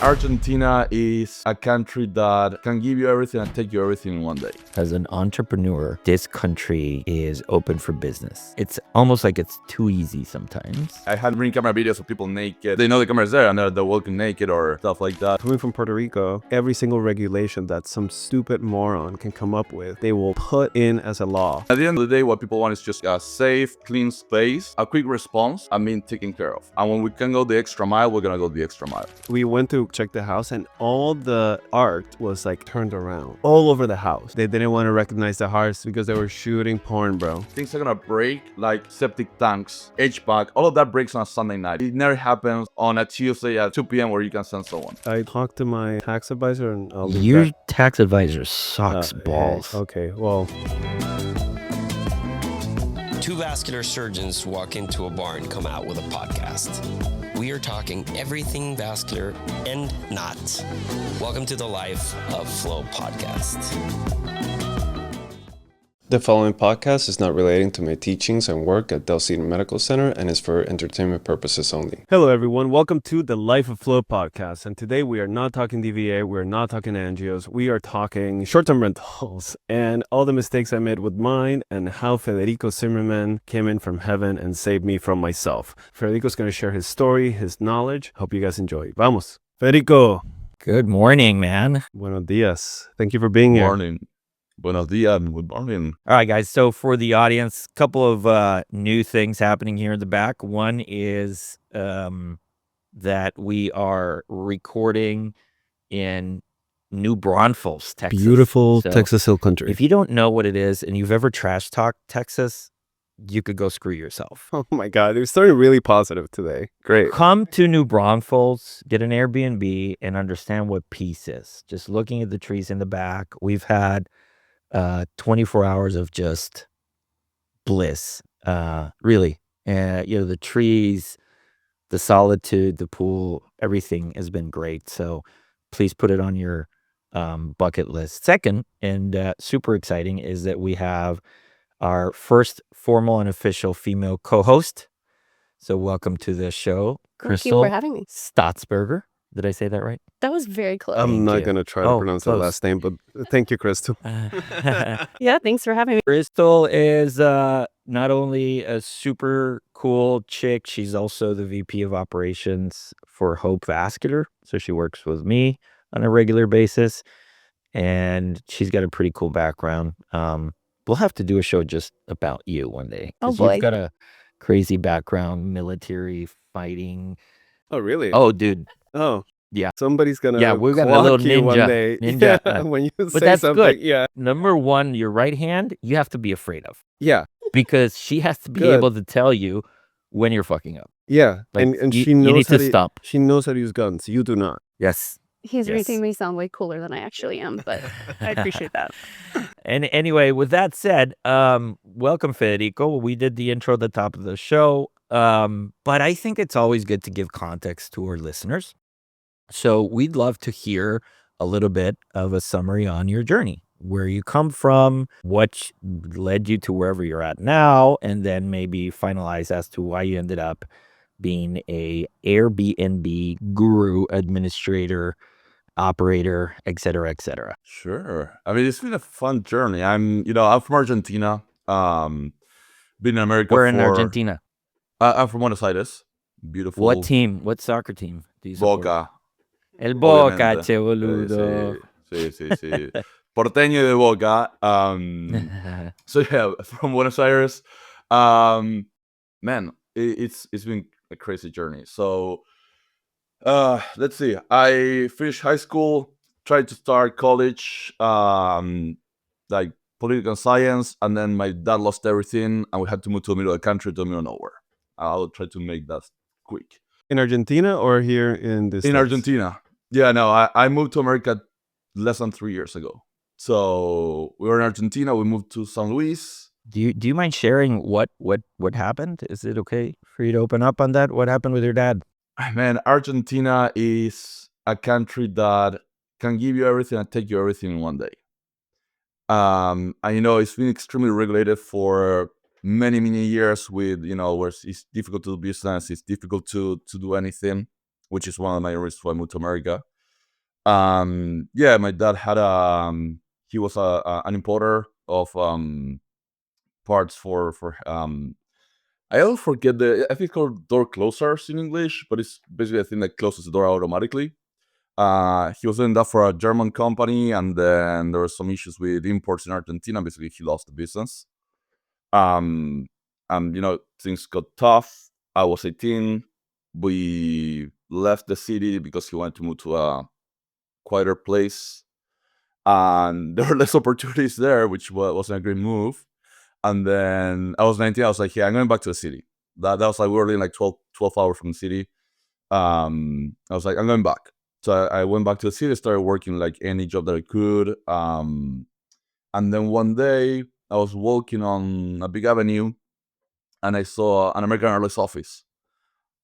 Argentina is a country that can give you everything and take you everything in one day. As an entrepreneur, this country is open for business. It's almost like it's too easy sometimes. I had ring camera videos of people naked. They know the camera's there and they're walking naked or stuff like that. Coming from Puerto Rico, every single regulation that some stupid moron can come up with, they will put in as a law. At the end of the day, what people want is just a safe, clean space, a quick response, and being taken care of. And when we can go the extra mile, we're gonna go the extra mile. We went to check the house and all the art was like turned around all over the house. They didn't want to recognize the hearts because they were shooting porn, bro. Things are gonna break like septic tanks, HVAC, all of that breaks on a Sunday night. It never happens on a Tuesday at 2 p.m. where you can send someone. I talked to my tax advisor and I'll leave Your that. tax advisor sucks balls. Okay, well, Two vascular surgeons walk into a bar and come out with a podcast. We are talking everything vascular and not. Welcome to the Life of Flow podcast. The following podcast is not relating to my teachings and work at Del Cedar Medical Center and is for entertainment purposes only. hello everyone. Welcome to the Life of Flow podcast. And today we are not talking DVA, we're not talking angios, we are talking short-term rentals and all the mistakes I made with mine and how Federico Zimerman came in from heaven and saved me from myself. Federico's going to share his story, his knowledge. Hope you guys enjoy. Vamos. Federico. Good morning, man. Buenos dias. Thank you for being here. Morning. Buenos dias and good morning. All right, guys. So for the audience, a couple of new things happening here in the back. One is that we are recording in New Braunfels, Texas. Beautiful So Texas Hill Country. If you don't know what it is and you've ever trash talked Texas, you could go screw yourself. Oh my God, you're starting really positive today. Great. Come to New Braunfels, get an Airbnb, and understand what peace is. Just looking at the trees in the back. We've had 24 hours of just bliss, really. The trees, the solitude, the pool, everything has been great. So please put it on your bucket list. Second, and super exciting, is that we have our first formal and official female co-host. So welcome to the show, Crystal Thank you for having me. Statsberger. Did I say that right? That was very close. I'm Thank not you. going to try to Oh, pronounce that close. last name, but thank you, Crystal. Yeah, thanks for having me. Crystal is not only a super cool chick, she's also the VP of operations for Hope Vascular. So she works with me on a regular basis, and she's got a pretty cool background. We'll have to do a show just about you one day. Oh, 'cause boy. You've got a crazy background, military, fighting. Oh, really? Oh, dude. Oh. Yeah. Somebody's going to Yeah, we've got a little you one ninja- day. ninja, Yeah, when you but say that's something. good. Yeah. Number one, your right hand, you have to be afraid of. Yeah. Because she has to be Good. able to tell you when you're fucking up. Yeah. Like, and you she knows need how to stop. She knows how to use guns. You do not. Yes. He's Yes. making me sound way cooler than I actually am, but I appreciate that. And anyway, with that said, welcome, Federico. We did the intro at the top of the show, but I think it's always good to give context to our listeners. So we'd love to hear a little bit of a summary on your journey, where you come from, what led you to wherever you're at now, and then maybe finalize as to why you ended up being a Airbnb guru, administrator, operator, et cetera, et cetera. Sure. I mean, it's been a fun journey. I'm from Argentina. Been in America. We're in Argentina. I'm from Buenos Aires. Beautiful. What team? What soccer team do you support? Boca. El Boca, Obviamente. che boludo. Sí. Porteño de Boca. So yeah, from Buenos Aires. Man, it's been a crazy journey. So let's see. I finished high school, tried to start college, like political science, and then my dad lost everything, and we had to move to the middle of the country, to the middle of nowhere. I'll try to make that quick. In Argentina or here in this? In Argentina. Yeah, no, I moved to America less than 3 years ago. So we were in Argentina. We moved to San Luis. Do you mind sharing what happened? Is it okay for you to open up on that? What happened with your dad? Man, Argentina is a country that can give you everything and take you everything in one day. And it's been extremely regulated for many years. With where it's difficult to do business, it's difficult to do anything, which is one of my reasons why I moved to America. Yeah, my dad had he was an importer of parts for I always forget I think it's called door closers in English, but it's basically a thing that closes the door automatically. He was doing that for a German company, and then there were some issues with imports in Argentina. Basically, he lost the business. And things got tough. I was 18. We left the city because he wanted to move to a quieter place, and there were less opportunities there, which wasn't a great move. And then I was 19. I was like, yeah, I'm going back to the city. That was like we were in like 12 hours from the city. I was like, I'm going back. So I went back to the city, started working like any job that I could. And then one day I was walking on a big avenue, and I saw an American Airlines office,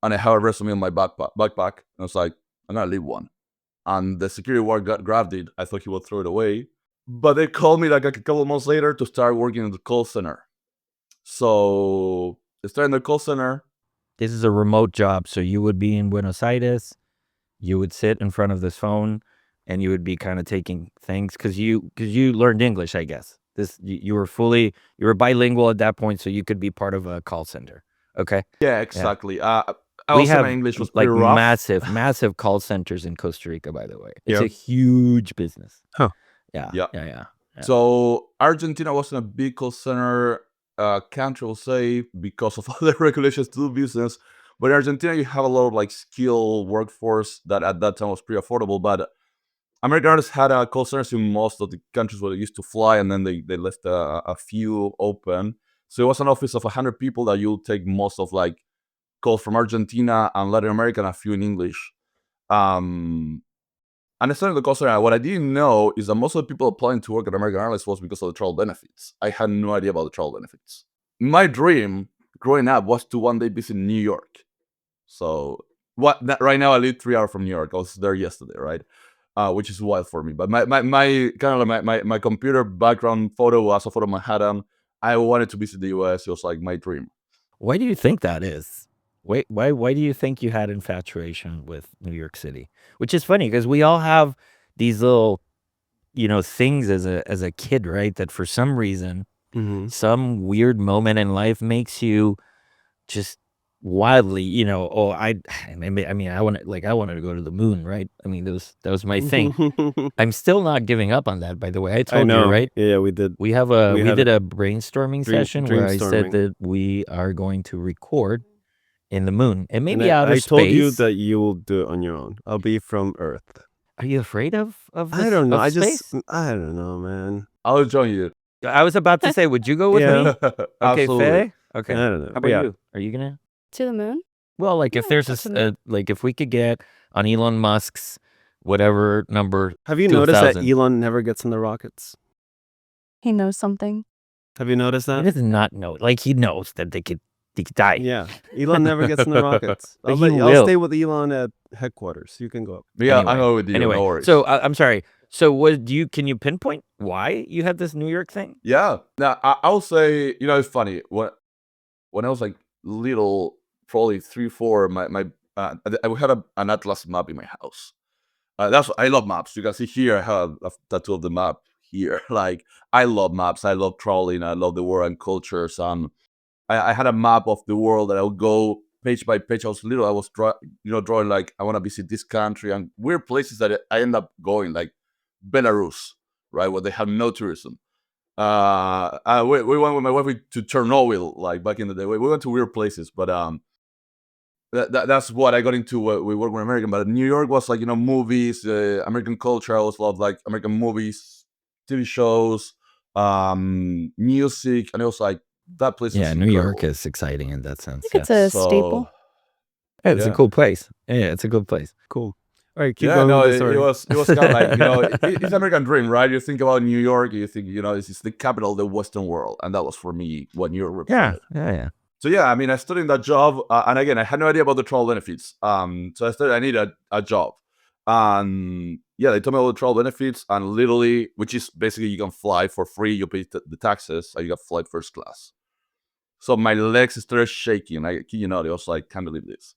and I had a resume in my backpack. And I was like, I'm gonna leave one. And the security guard grabbed it. I thought he would throw it away, but they called me like a couple of months later to start working in the call center. So I started in the call center. This is a remote job, so you would be in Buenos Aires. You would sit in front of this phone, and you would be kind of taking things because you learned English, I guess. You were bilingual at that point, so you could be part of a call center. Okay. Yeah, exactly. I We would say have my English was like pretty rough. massive call centers in Costa Rica, by the way. It's Yeah. a huge business. Huh. Yeah. Yeah. Yeah. So Argentina wasn't a big call center country, will say, because of all the regulations to do business. But in Argentina, you have a lot of like skilled workforce that at that time was pretty affordable. But American Airlines had call centers in most of the countries where they used to fly, and then they left a few open. So it was an office of 100 people that you'll take most of like calls from Argentina and Latin America, and a few in English. And I started the call center. What I didn't know is that most of the people applying to work at American Airlines was because of the travel benefits. I had no idea about the travel benefits. My dream growing up was to one day visit New York. So right now I live 3 hours from New York. I was there yesterday, right? Which is wild for me. But my kind of like my computer background photo was a photo of Manhattan. I wanted to visit the US. It was like my dream. Why do you think that is? Why do you think you had infatuation with New York City? Which is funny because we all have these little, things as a kid, right? That for some reason, some weird moment in life makes you just wildly, I wanted to go to the moon, right? I mean, that was my thing. I'm still not giving up on that, by the way. I I told know. you, right? Yeah, we did. We did a brainstorming session where I said dreamstorming. that we are going to record in the moon and maybe And outer I space. told you that you will do it on your own. I'll be from Earth. Are you afraid of this, I don't know. of space? I don't know, man. I'll join you. I was about to say, would you go with Yeah. me? Okay, Absolutely. Faye? Okay. I don't know. How about Yeah. you? Are you gonna? To the moon? Well, like if Yeah, there's definitely. like if we could get on Elon Musk's whatever number. Have you noticed that 2000. Elon never gets in the rockets? He knows something. Have you noticed He that? does not know. Like he knows that they could die. Yeah. Elon never gets in the rockets. But I'll he I'll will. stay with Elon at headquarters. You can go up. Yeah, Anyway, I know with you. Anyway, No worries. so I'm sorry. So can you pinpoint why you had this New York thing? Yeah. Now I'll say, it's funny. When I was like little, probably 3, 4, I had an atlas map in my house. I love maps. You can see here I have a tattoo of the map here. Like I love maps. I love traveling. I love the world and cultures. And I had a map of the world that I would go page by page. I was little. I was drawing like I want to visit this country and weird places that I end up going, like Belarus, right, where they have no tourism. We went with my wife to Chernobyl, like back in the day. We went to weird places, but that's what I got into. We work with American, but New York was like movies, American culture. I always loved like American movies, TV shows, music, and it was like that place. Yeah, is New York incredible. is exciting in that sense. I think it's a So, staple. Yeah, it's a yeah. cool place. Yeah, it's a good place. Cool. All right, keep Yeah, going no, with the it story. was kind of like it's American dream, right? You think about New York, you think it's the capital of the Western world, and that was for me what New York represented. Yeah. So yeah, I mean, I studied in that job, and again, I had no idea about the travel benefits. So I needed a job, and yeah, they told me all the travel benefits, and literally, which is basically you can fly for free, you pay the taxes, and you can fly first class. So my legs started shaking. I kid you not, it was like, can't believe this.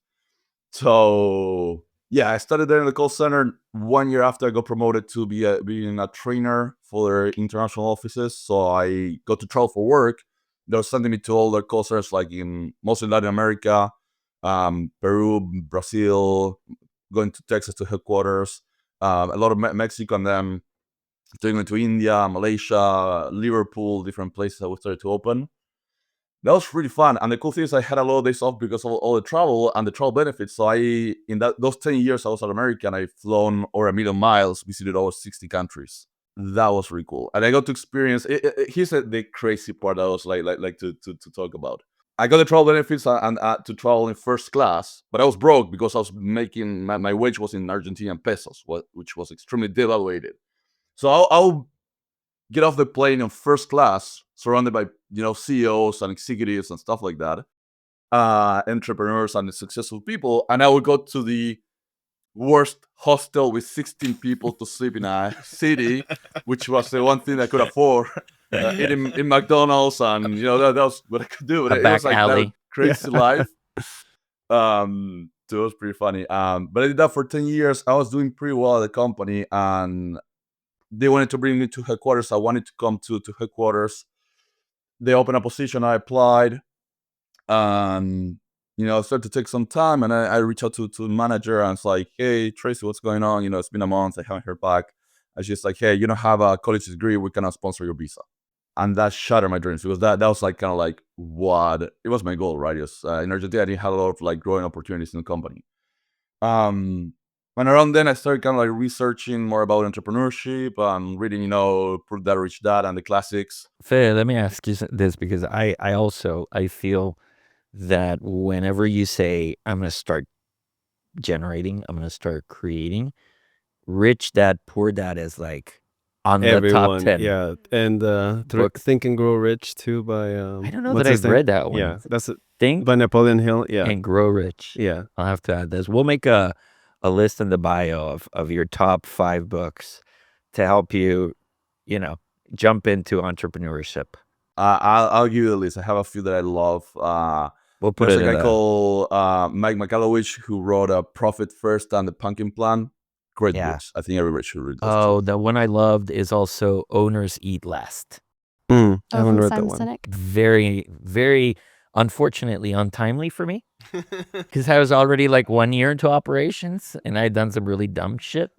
So Yeah, I started there in the call center 1 year after I got promoted to being a trainer for their international offices. So I got to travel for work. They were sending me to all their call centers, like in mostly Latin America, Peru, Brazil, going to Texas to headquarters, a lot of Mexico, and then taking me to India, Malaysia, Liverpool, different places that we started to open. That was really fun. And the cool thing is I had a lot of days off because of all the travel and the travel benefits. So in those 10 years I was at American, I've flown over 1,000,000 miles, visited over 60 countries. That was really cool. And I got to experience, here's the crazy part I was like to talk about. I got the travel benefits and to travel in first class, but I was broke because I was making, my wage was in Argentinian pesos, which was extremely devaluated. So I'll get off the plane in first class, surrounded by CEOs and executives and stuff like that, entrepreneurs and successful people, and I would go to the worst hostel with 16 people to sleep in a city, which was the one thing I could afford. Eating in McDonald's, and that was what I could do. But A it back was like that alley. crazy life. So it was pretty funny. But I did that for 10 years. I was doing pretty well at the company, and they wanted to bring me to headquarters. I wanted to come to headquarters. They opened a position. I applied, and it started to take some time. And I reached out to the manager, and it's like, "Hey, Tracy, what's going on? It's been a month. I haven't heard back." And she's like, "Hey, you don't have a college degree. We cannot sponsor your visa." And that shattered my dreams, because that was like kind of like what it was my goal, right? Yes, in Argentina, I didn't have a lot of like growing opportunities in the company. And around then, I started kind of like researching more about entrepreneurship and reading, Prove That Rich Dad and the classics. Faye, let me ask you this, because I feel that whenever you say, I'm going to start generating, I'm going to start creating, Rich Dad, Poor Dad is like on the top 10. Yeah. And Books. Think and Grow Rich too by I don't know what's that his I've name? read that one. Yeah, that's it. Think By Napoleon Hill. Yeah. and Grow Rich. Yeah. I'll have to add this. We'll make a list in the bio of your top 5 books to help you, jump into entrepreneurship. I'll give you the list. I have a few that I love. We'll put There's it a in guy called Mike McAllowich who wrote Profit First and the Pumpkin Plan. Great Yeah. books. I think everybody should read those. Oh, the one I loved is also Owners Eat Last. I Oh, haven't from read Simon that one. Sinek. Very, very unfortunately untimely for me, because I was already like 1 year into operations and I had done some really dumb shit.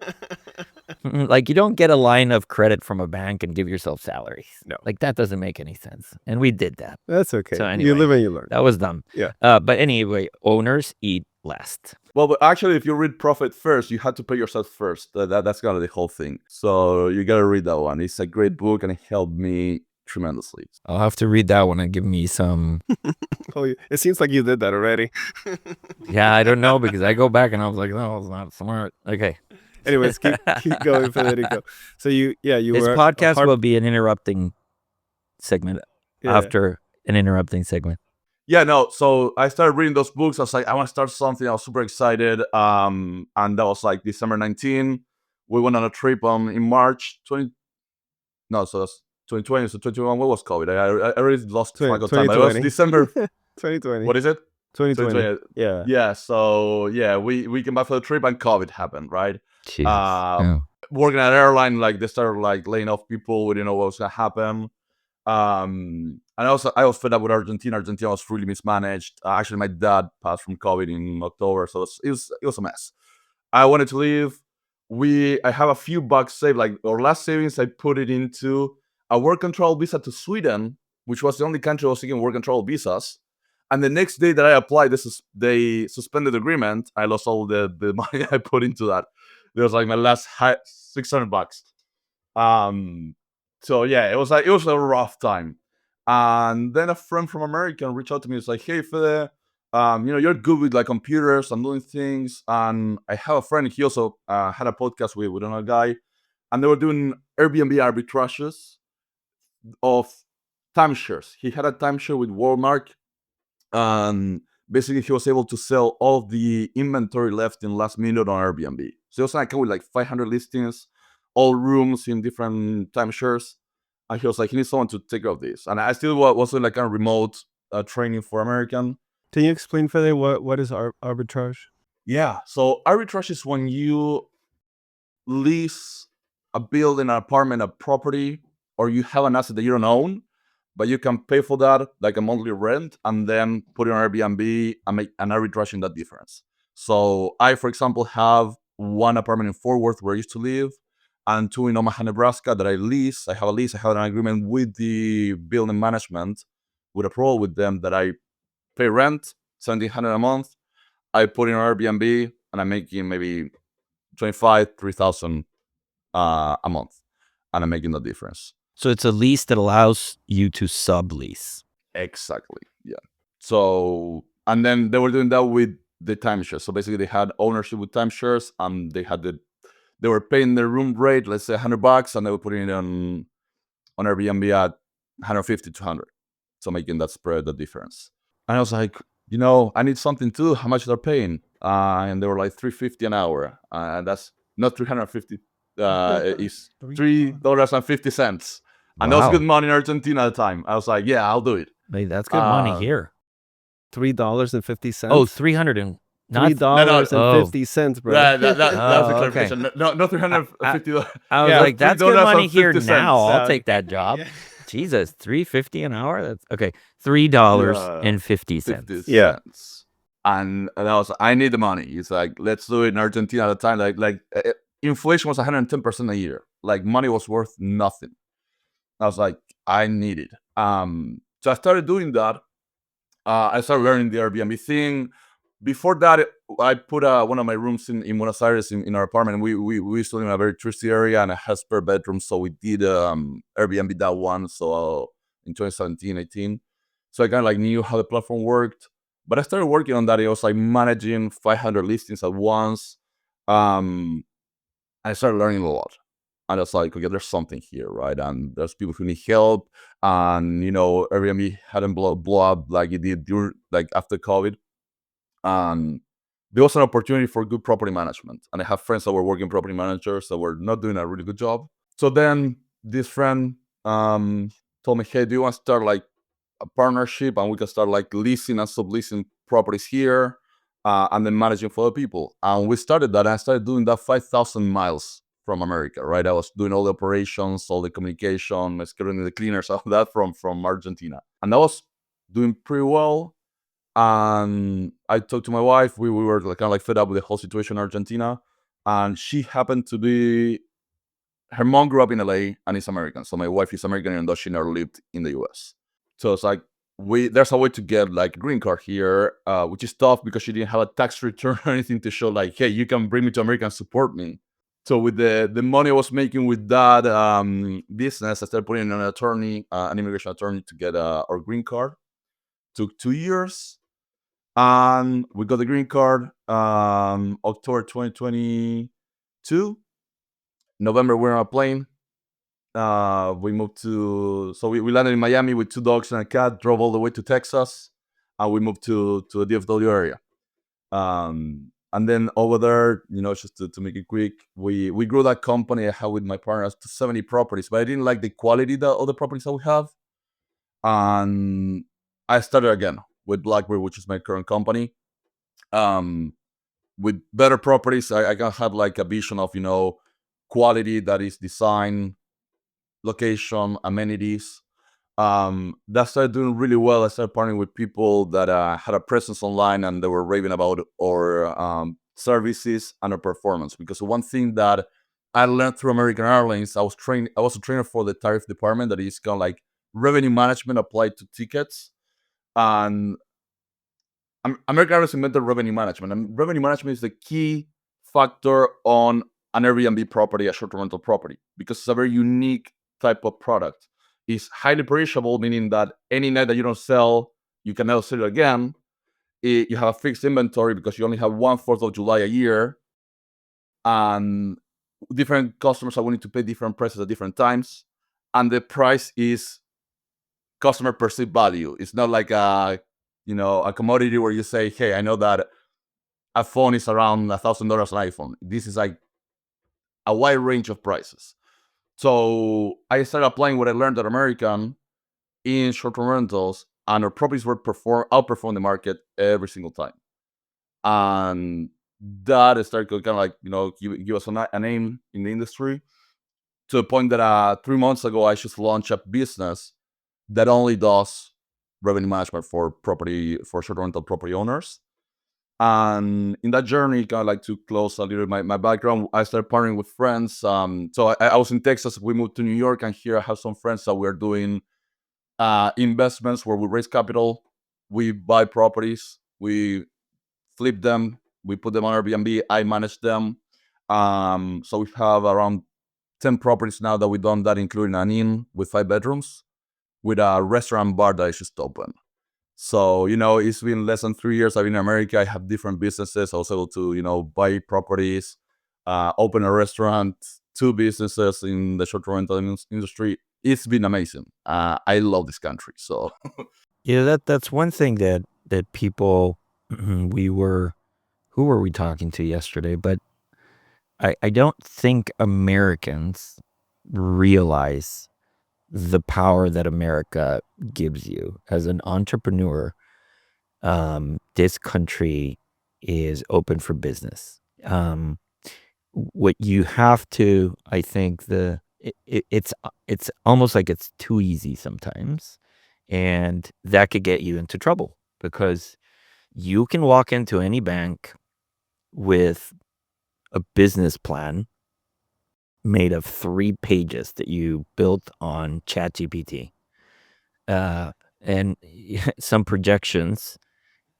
Like, you don't get a line of credit from a bank and give yourself salaries. No. Like, that doesn't make any sense. And we did that. That's okay. So You anyway, live and you learn. That was dumb. Yeah. But anyway, Owners Eat Last. Well, but actually, if you read Profit First, you had to pay yourself first. That's kind of the whole thing. So you got to read that one. It's a great book, and it helped me tremendously. I'll have to read that one and give me some. Oh, it seems like you did that already. Yeah, I don't know, because I go back and I was like, no, it's not smart. Okay. Anyways, keep going, Federico. So you This were podcast will be an interrupting segment yeah. after an interrupting segment. Yeah, no. So I started reading those books. I was like, I want to start something. I was super excited. And that was like December 19. We went on a trip in March 20. No, so that's 2020. So 2021. What was COVID? I already lost track of time. But it was 2020. December. 2020. What is it? 2020. Yeah. Yeah. So yeah, we came back for the trip and COVID happened, right? Jeez. Uh, Working at an airline, like they started like laying off people. We didn't know what was gonna happen. And I was fed up with Argentina. Argentina was really mismanaged. Actually, my dad passed from COVID in October, so it was a mess. I wanted to leave. I have a few bucks saved. Like our last savings, I put it into a work and travel visa to Sweden, which was the only country I was taking work and travel visas. And the next day that I applied, they suspended the agreement. I lost all the money I put into that. It was like my last $600. So yeah, it was a rough time. And then a friend from American reached out to me. It's like, hey, Fede, you're good with like computers and doing things. And I have a friend. He also had a podcast with another guy, and they were doing Airbnb arbitrages of timeshares. He had a timeshare with Walmart, and basically he was able to sell all of the inventory left in last minute on Airbnb. So it was like with like 500 listings, all rooms in different timeshares. And he was like, he needs someone to take care of this. And I still was doing like a remote training for American. Can you explain, Fede, what is arbitrage? Yeah. So arbitrage is when you lease a building, an apartment, a property, or you have an asset that you don't own, but you can pay for that like a monthly rent and then put it on Airbnb and make an arbitrage in that difference. So I, for example, have one apartment in Fort Worth where I used to live and two in Omaha, Nebraska that I lease. I have a lease. I have an agreement with the building management with a pro with them that I pay rent, $1,700 a month. I put in on Airbnb and I'm making maybe 25, 3,000 a month, and I'm making the difference. So it's a lease that allows you to sublease. Exactly. Yeah. So, and then they were doing that with the timeshares. So basically, they had ownership with timeshares, and they were paying their room rate, let's say $100, and they were putting it on Airbnb at 150 to 100. So making that spread the difference. And I was like, I need something too. How much they're paying? And they were like $350 an hour. And that's not 350. It's $3.50. And that was Wow. good money in Argentina at the time. I was like, yeah, I'll do it. Hey, that's good money here. $3.50. Oh, 300 and not $3.50, bro. That's a Oh, okay. clarification. No, $350. I was Yeah, like, that's good money here $3.50. now. I'll Yeah. take that job. Jesus, $3.50 an hour? That's okay. $3.50. 50 Yeah. cents. And I need the money. It's like, let's do it in Argentina at the time. Inflation was 110% a year. Like money was worth nothing. I was like, I need it. So I started doing that. I started learning the Airbnb thing. Before that, I put one of my rooms in Buenos Aires in our apartment. We used to live in a very touristy area and it has spare bedrooms. So we did Airbnb that one. So in 2017, 18. So I kind of like knew how the platform worked. But I started working on that. It was like managing 500 listings at once. I started learning a lot. And I was like, okay, there's something here, right? And there's people who need help. And, Airbnb hadn't blow up like it did after COVID. And there was an opportunity for good property management. And I have friends that were working property managers that were not doing a really good job. So then this friend told me, hey, do you want to start like a partnership and we can start like leasing and subleasing properties here and then managing for other people? And we started that. And I started doing that 5,000 miles from America, right? I was doing all the operations, all the communication, scheduling the cleaners, all that from Argentina. And that was doing pretty well. And I talked to my wife. We were kind of like fed up with the whole situation in Argentina. And she happened to be, her mom grew up in LA and is American. So my wife is American, even though she never lived in the US. So it's like, there's a way to get like a green card here, which is tough because she didn't have a tax return or anything to show like, hey, you can bring me to America and support me. So with the money I was making with that business, I started putting in an attorney, an immigration attorney to get our green card. Took 2 years. And we got the green card October 2022. November, we're on a plane. We moved we landed in Miami with 2 dogs and a cat, drove all the way to Texas, and we moved to the DFW area. And then over there, just to make it quick, we grew that company I had with my partners to 70 properties, but I didn't like the quality that other properties that we have. And I started again with Blackbird, which is my current company. With better properties, I can have like a vision of, quality that is design, location, amenities. That started doing really well. I started partnering with people that had a presence online and they were raving about our services and our performance. Because one thing that I learned through American Airlines, I was a trainer for the tariff department that is kind of like revenue management applied to tickets. And American Airlines invented revenue management. And revenue management is the key factor on an Airbnb property, a short-term rental property, because it's a very unique type of product. It's highly perishable, meaning that any night that you don't sell, you can never sell it again. You have a fixed inventory because you only have 1 4th of July a year. And different customers are willing to pay different prices at different times. And the price is customer perceived value. It's not like a commodity where you say, hey, I know that a phone is around $1,000 an iPhone. This is like a wide range of prices. So I started applying what I learned at American in short-term rentals, and our properties were outperform the market every single time. And that started kind of like, give us a name in the industry, to the point that 3 months ago I just launched a business that only does revenue management for short rental property owners. And in that journey, kind of like to close a little my background, I started partnering with friends. So I was in Texas. We moved to New York, and here I have some friends that we're doing investments where we raise capital, we buy properties, we flip them, we put them on Airbnb, I manage them. So we have around 10 properties now that we've done that, including an inn with 5 bedrooms, with a restaurant bar that is just open. So, it's been less than 3 years I've been in America. I have different businesses. I was able to, buy properties, open a restaurant, 2 businesses in the short rental industry. It's been amazing. I love this country. So, Yeah, that's one thing that people who were we talking to yesterday? But I don't think Americans realize the power that America gives you as an entrepreneur. This country is open for business. What you have to, I think, it's almost like it's too easy sometimes, and that could get you into trouble, because you can walk into any bank with a business plan made of 3 pages that you built on ChatGPT, and some projections,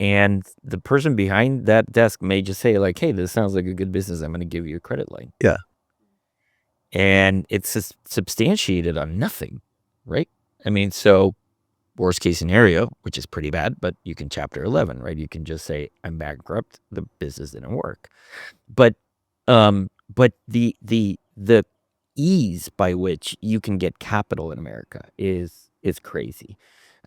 and the person behind that desk may just say like, "Hey, this sounds like a good business. I'm going to give you a credit line." Yeah. And it's just substantiated on nothing, right? I mean, so worst case scenario, which is pretty bad, but you can Chapter 11, right? You can just say, "I'm bankrupt. The business didn't work." But the ease by which you can get capital in America is crazy.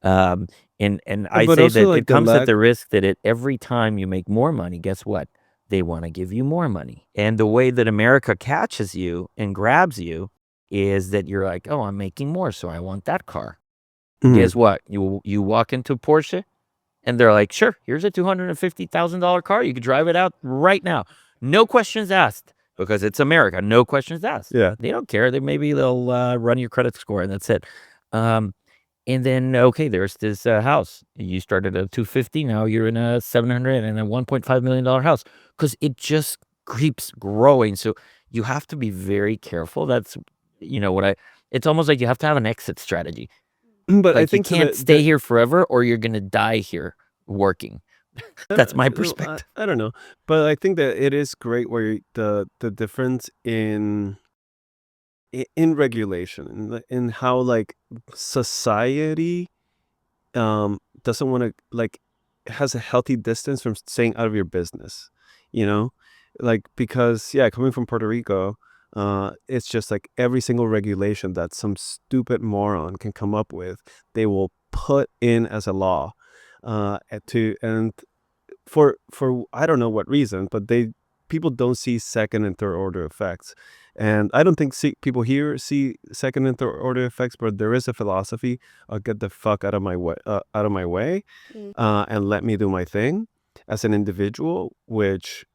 And I But say also that like it the comes at lack. the risk that every time you make more money, guess what? They want to give you more money. And the way that America catches you and grabs you is that you're like, "Oh, I'm making more, so I want that car." Mhm. Guess what? You walk into Porsche, and they're like, "Sure, here's a $250,000 car. You could drive it out right now. No questions asked," because it's America. No questions asked. Yeah. They don't care. They'll run your credit score, and that's it. And then, okay, there's this house. You started at 250. Now you're in a 700 and a $1.5 million house, because it just keeps growing. So you have to be very careful. That's, it's almost like you have to have an exit strategy. But I Like, you think can't stay here forever, or you're going to die here working. That's my perspective. I don't know, but I think that it is great where the difference in regulation, in how like society doesn't want to, like, has a healthy distance from staying out of your business, like, because coming from Puerto Rico, it's just like every single regulation that some stupid moron can come up with, they will put in as a law, and for I don't know what reason, but people don't see second and third order effects. And I don't think people here see second and third order effects, but there is a philosophy of get the fuck out of my way, and let me do my thing as an individual, which,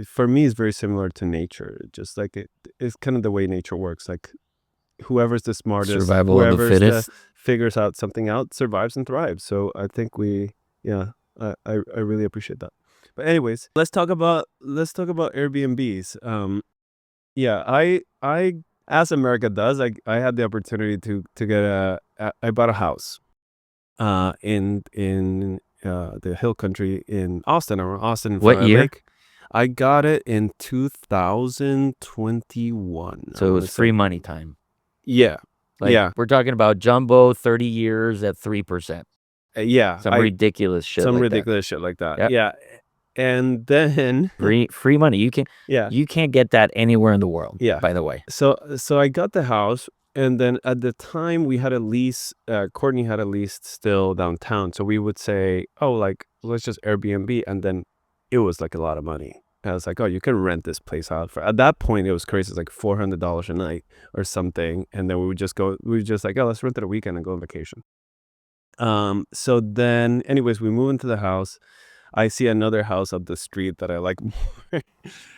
for me is very similar to nature. Just like it's kind of the way nature works. Like, whoever's the smartest, Survival of the whoever's fittest. figures out something out, survives and thrives. So I think I really appreciate that. But anyways, let's talk about Airbnbs. I as America does, I had the opportunity to get I bought a house in the hill country in Austin, or Austin in What front of a year? lake. I got it in 2021. So it was free money time. Yeah. Like, we're talking about jumbo 30 years at 3%. Yeah. Some ridiculous shit some like ridiculous shit like that. Yep. Yeah. And then that. Free money. You can't get that anywhere in the world, Yeah. by the way. So I got the house, and then at the time we had a lease. Courtney had a lease still downtown, so we would say, "Oh, like, let's just Airbnb," and then it was like a lot of money. I was like, "Oh, you can rent this place out for." At that point, it was crazy. It's like $400 a night or something, and then we would just like, "Oh, let's rent it a weekend and go on vacation." So then, anyways, we moved into the house. I see another house up the street that I like more.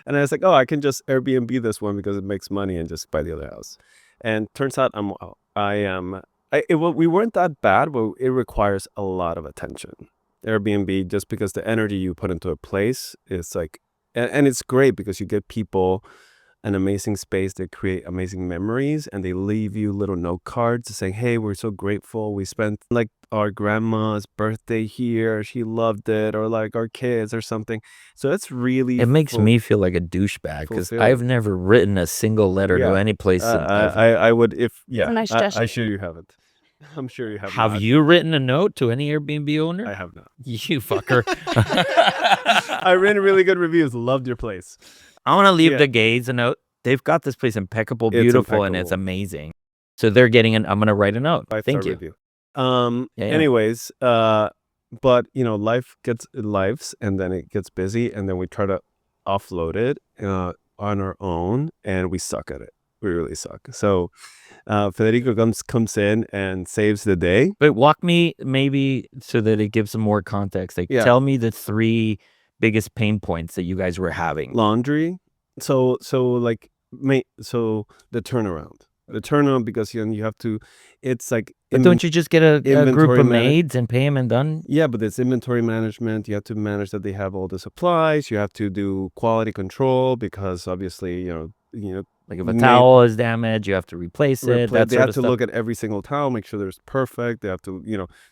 And I was like, oh, I can just Airbnb this one because it makes money and just buy the other house. And turns out we weren't that bad, but it requires a lot of attention. Airbnb, just because the energy you put into a place is like, and it's great because you get people an amazing space. They create amazing memories and they leave you little note cards saying, hey, we're so grateful. We spent like our grandma's birthday here. She loved it. Or like our kids or something. So it's really, It makes me feel like a douchebag because fulfilling. I've never written a single letter to Yeah. any place. I would, if, yeah, a nice I'm gesture. sure you haven't. I'm sure you have Have not. you written a note to any Airbnb owner? I have not. You fucker. I read really good reviews. Loved your place. I want to leave Yeah. the gays a note. They've got this place impeccable, It's beautiful, and it's impeccable. amazing. So they're getting I'm going to write a note. 5-star Thank you. review. Yeah. Anyways, but you know, life gets lives and then it gets busy and then we try to offload it on our own and we suck at it. We really suck. So Federico comes in and saves the day. But walk me maybe so that it gives some more context. Like, Yeah. tell me the 3 biggest pain points that you guys were having. Laundry. So the turnaround because you have to, it's like But don't you just get a group inventory of manage- maids and pay them and done? Yeah, but it's inventory management. You have to manage that they have all the supplies. You have to do quality control because obviously, you know, Like if a towel is damaged, you have to replace it. That they sort have of to stuff. look at every single towel, make sure there's perfect. They have to,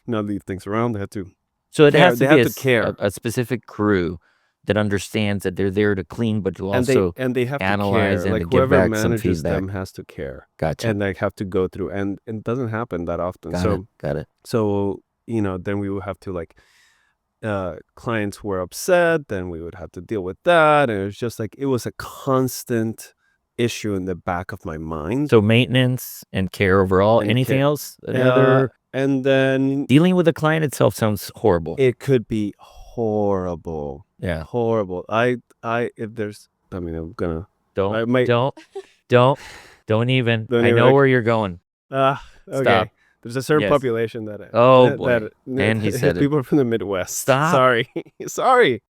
not leave things around. They have to. So it care. has They to be have to care. a specific crew that understands that they're there to clean, but to also and they have analyze to care. and Like give whoever back some manages feedback. them has to care, Gotcha. and they have to go through. And it doesn't happen that often. Got it. So then we would have to like, clients were upset, then we would have to deal with that, and it was just like it was a constant issue in the back of my mind. So maintenance and care overall. And anything care. else? Another And then dealing with the client itself sounds horrible. it could be horrible. Yeah. Horrible. I'm gonna. Don't I might- don't even. Don't I even, know like- where you're going. Okay. Stop. There's a certain Yes. population that. Oh, boy. And he said it. people from the Midwest. Stop. Sorry.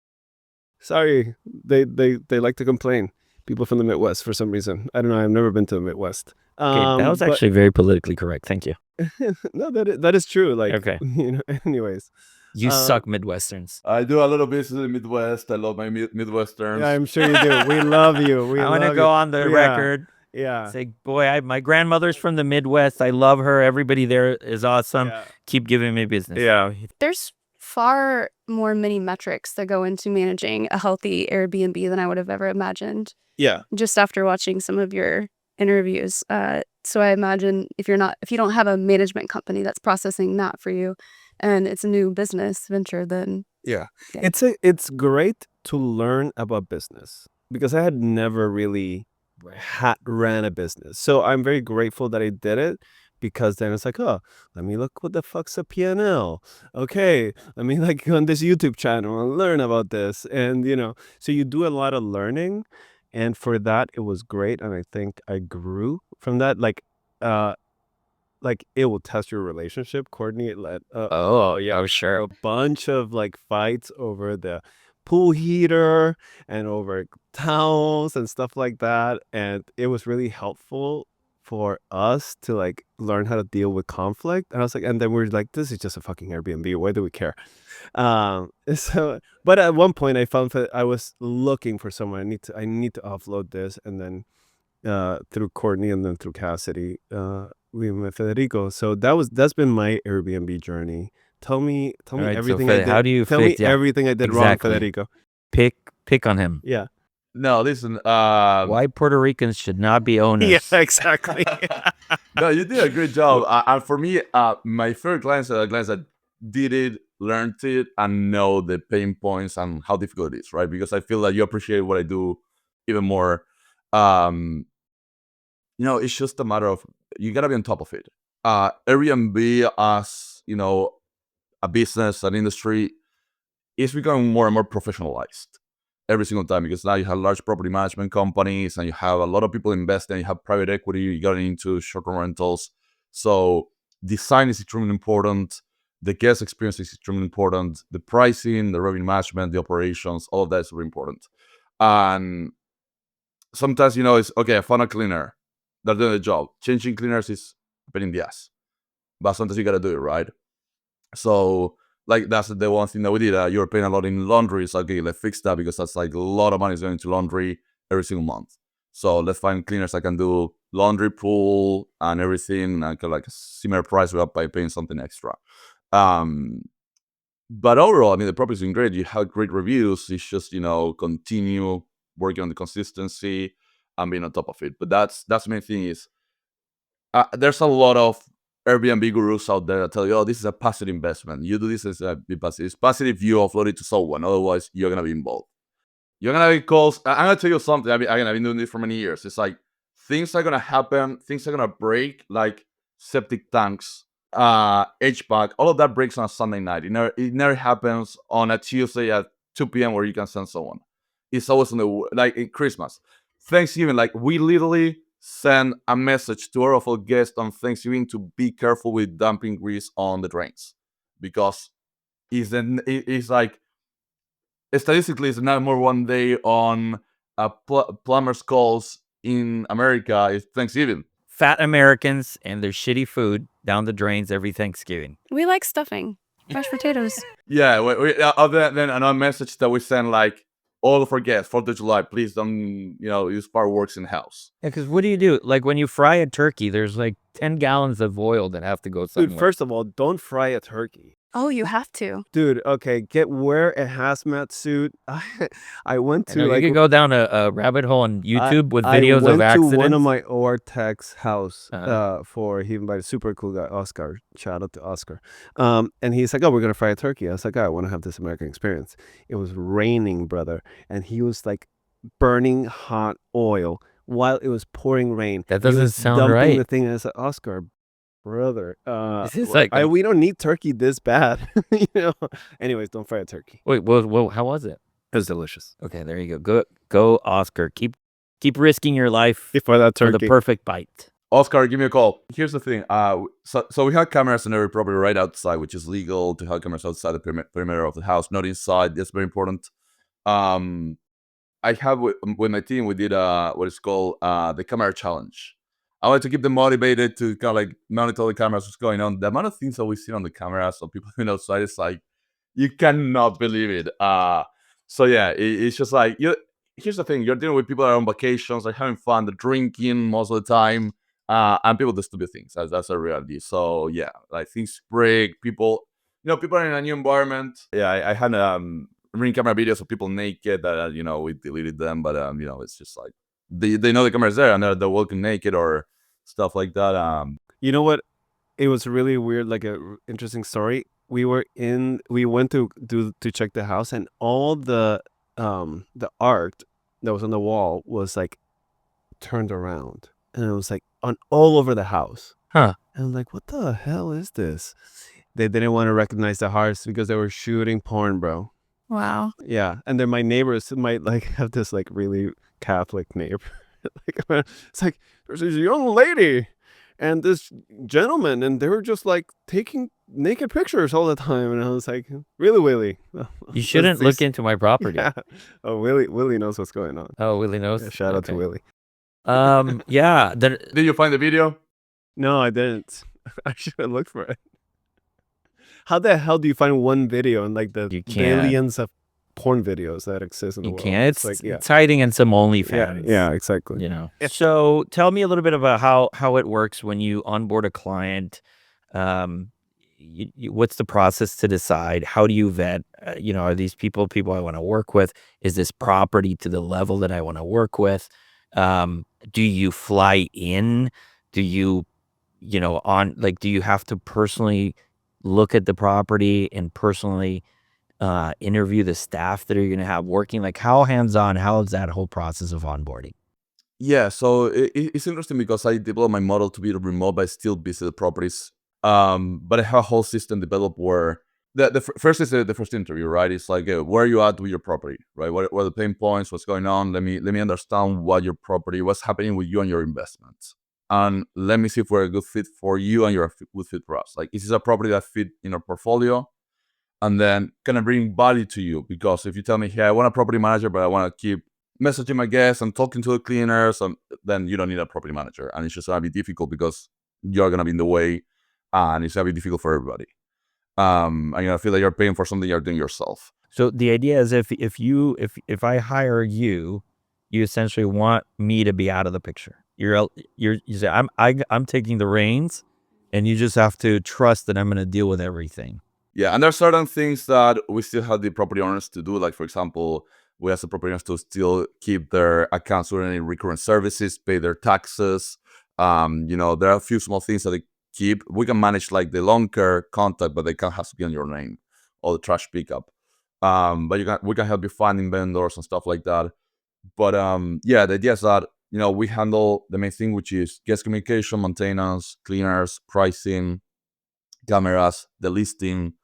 They like to complain. People from the Midwest for some reason. I don't know. I've never been to the Midwest. Okay, that was but- actually very politically correct. Thank you. no, that is true. Like, Okay. Anyways, You suck, Midwesterns. I do a little business in the Midwest. I love my Midwesterns. yeah, I'm sure you do. We love you. I want to go on the Yeah. record. Yeah. Say, boy, my grandmother's from the Midwest. I love her. Everybody there is awesome. Yeah. Keep giving me business. Yeah. There's far more many metrics that go into managing a healthy Airbnb than I would have ever imagined Yeah. just after watching some of your interviews. So I imagine if you don't have a management company that's processing that for you and it's a new business venture, then Yeah. Yeah. It's great to learn about business because I had never really ran a business. So I'm very grateful that I did it because then it's like, oh, let me look what the fuck's a P&L. Okay, let me like go on this YouTube channel and learn about this. And, so you do a lot of learning. And for that, it was great. And I think I grew from that. Like it will test your relationship. Courtney led Oh, yeah, sure. a bunch of like fights over the pool heater and over towels and stuff like that. And it was really helpful for us to like learn how to deal with conflict. And I was like, and then we're like, this is just a fucking Airbnb. Why do we care? But at one point I found that I was looking for someone. I need to offload this. And then through Courtney and then through Cassidy, we met Federico. So that's been my Airbnb journey. Tell me All right, so everything I did. how do you tell me fix- yeah, everything I did wrong, exactly. Federico? Pick on him. Yeah. No, listen. Why Puerto Ricans should not be owners. Yeah, exactly. No, you did a great job. And for me, my favorite clients are the clients that did it, learned it, and know the pain points and how difficult it is, right? Because I feel that you appreciate what I do even more. It's just a matter of you gotta be on top of it. Airbnb, as a business, an industry, is becoming more and more professionalized every single time because now you have large property management companies and you have a lot of people investing. You have private equity. You got into short-term rentals. So design is extremely important. the guest experience is extremely important. The pricing, the revenue management, the operations, all of that is very important. And sometimes, it's okay, I found a cleaner. They're doing the job. Changing cleaners is a pain in the ass. But sometimes you got to do it, right? So, like, that's the one thing that we did. You're paying a lot in laundry. So, okay, let's fix that because that's like a lot of money is going to laundry every single month. So, let's find cleaners that can do laundry, pool, and everything, and like a similar price without by paying something extra. But overall, I mean, the property's doing great. You have great reviews. It's just, continue working on the consistency and being on top of it. But that's the main thing is there's a lot of Airbnb gurus out there that tell you, oh, this is a passive investment. You do this as a passive. It's passive if you offload it to someone. Otherwise, you're going to be involved. You're going to be calls. I'm going to tell you something. I've been doing this for many years. It's like things are going to happen. Things are going to break, like septic tanks, HVAC. All of that breaks on a Sunday night. It never happens on a Tuesday at 2 p.m. where you can send someone. It's always like in Christmas. Thanksgiving, like we literally send a message to our awful guests on Thanksgiving to be careful with dumping grease on the drains because it's like statistically it's the number one day on plumber's calls in America is Thanksgiving. Fat Americans and their shitty food down the drains every Thanksgiving. We like stuffing, mashed potatoes. Yeah, other than another message that we send like all of our guests, 4th of July, please don't, use fireworks in the house. Yeah, because what do you do? Like when you fry a turkey, there's like 10 gallons of oil that have to go somewhere. Dude, first of all, don't fry a turkey. Oh, you have to. Dude, okay, wear a hazmat suit. I went to you could go down a rabbit hole on YouTube with videos of accidents. I went to one of my OR tech's house he invited a super cool guy, Oscar. Shout out to Oscar. And he's like, oh, we're going to fry a turkey. I was like, oh, I want to have this American experience. It was raining, brother. And he was like burning hot oil while it was pouring rain. That doesn't sound right. The thing is, Oscar, brother, like we don't need turkey this bad. Anyways, don't fry a turkey. Wait, well, how was it? It was delicious. Okay, there you go, Oscar. Keep risking your life for that turkey. For the perfect bite. Oscar, give me a call. Here's the thing. So we have cameras in every property right outside, which is legal to have cameras outside the perimeter of the house, not inside. That's very important. I have with my team, we did what is called the camera challenge. I wanted to keep them motivated to kind of like monitor the cameras, what's going on. The amount of things that we see on the cameras of people outside is like, you cannot believe it. So yeah, it's just like, here's the thing. You're dealing with people that are on vacations, they're having fun, they're drinking most of the time, and people do stupid things. That's a reality. So yeah, like things break, people are in a new environment. Yeah, I had ring camera videos of people naked that, we deleted them, but, it's just like, they know the camera's there and they're walking naked or stuff like that. You know what? It was really weird, like a interesting story. We went to check the house, and all the art that was on the wall was like turned around, and it was like on all over the house. Huh? And I'm like, what the hell is this? They didn't want to recognize the hearts because they were shooting porn, bro. Wow. Yeah, and then my neighbors might like have this like really Catholic neighbor. It's like there's this young lady and this gentleman, and they were just like taking naked pictures all the time, and I was like, really, Willie? You shouldn't look into my property. Yeah. Oh, Willie knows what's going on. Oh, Willie knows. Yeah, shout out to Willie. Yeah. Did you find the video? No, I didn't. I should have looked for it. How the hell do you find one video in like the billions of porn videos that exist in the world? You can't. It's hiding in some OnlyFans. Yeah, exactly. So tell me a little bit about how it works when you onboard a client. What's the process to decide? How do you vet? Are these people I want to work with? Is this property to the level that I want to work with? Do you fly in? Do you, do you have to personally look at the property and personally interview the staff that are going to have working? Like how hands-on, how is that whole process of onboarding? Yeah, so it's interesting because I developed my model to be remote, but I still visit the properties. But I have a whole system developed where the first is the first interview, right? It's like, where are you at with your property, right? What are the pain points? What's going on? Let me understand what's happening with you and your investments. and let me see if we're a good fit for you and you're a good fit for us. Like, is this a property that fit in our portfolio? And then can I bring value to you? Because if you tell me, hey, I want a property manager, but I want to keep messaging my guests and talking to the cleaners, then you don't need a property manager. And it's just going to be difficult because you're going to be in the way, and it's going to be difficult for everybody. And you're going to feel like you're paying for something you're doing yourself. So the idea is if I hire you, you essentially want me to be out of the picture. You say I'm taking the reins, and you just have to trust that I'm going to deal with everything. Yeah, and there are certain things that we still have the property owners to do. Like, for example, we ask the property owners to still keep their accounts with any recurrent services, pay their taxes. There are a few small things that they keep. We can manage like the lawn care contact, but they can't have to be on your name, or the trash pickup. But we can help you finding vendors and stuff like that. But the idea is that we handle the main thing, which is guest communication, maintenance, cleaners, pricing, cameras, the listing,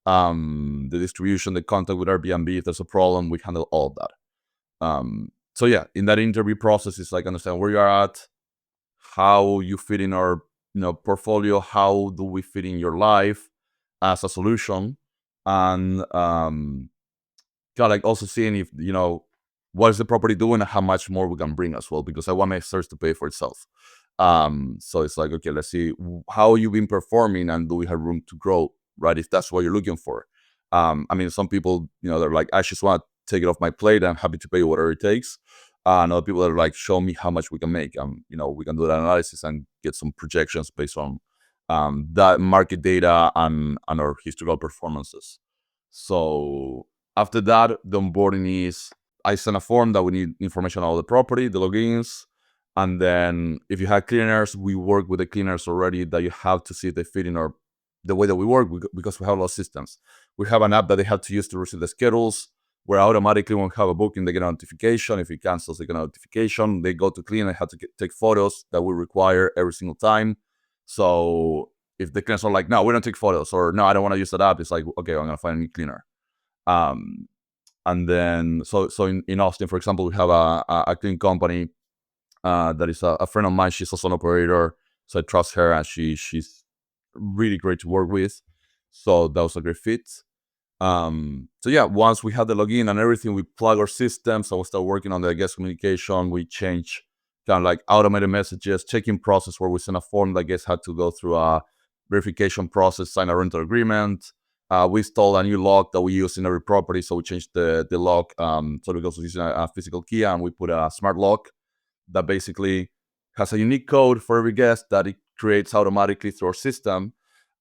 the distribution, the contact with Airbnb. If there's a problem, we handle all of that. So yeah, in that interview process, it's like understand where you are at, how you fit in our portfolio, how do we fit in your life as a solution, and like also seeing if what is the property doing and how much more we can bring as well, because I want my search to pay for itself. So it's like, okay, let's see how you've been performing and do we have room to grow, right? If that's what you're looking for. Some people, they're like, I just want to take it off my plate. I'm happy to pay whatever it takes. And other people are like, show me how much we can make. We can do that analysis and get some projections based on that market data and our historical performances. So after that, the onboarding is I send a form that we need information about the property, the logins. And then if you have cleaners, we work with the cleaners already that you have to see if they fit in the way that we work, because we have a lot of systems. We have an app that they have to use to receive the schedules, where automatically when we have a booking, they get a notification. If it cancels, they get a notification. They go to clean, they have to take photos that we require every single time. So if the cleaners are like, no, we don't take photos, or no, I don't want to use that app, it's like, okay, I'm going to find a new cleaner. And then, so in Austin, for example, we have a clean company that is a friend of mine. She's also an operator, so I trust her, and she's really great to work with. So that was a great fit. So yeah, once we had the login and everything, we plug our systems, so we start working on the guest communication. We change kind of like automated messages, check-in process, where we send a form that guests had to go through a verification process, sign a rental agreement. We installed a new lock that we use in every property, so we changed the lock. So we also using a physical key, and we put a smart lock that basically has a unique code for every guest that it creates automatically through our system.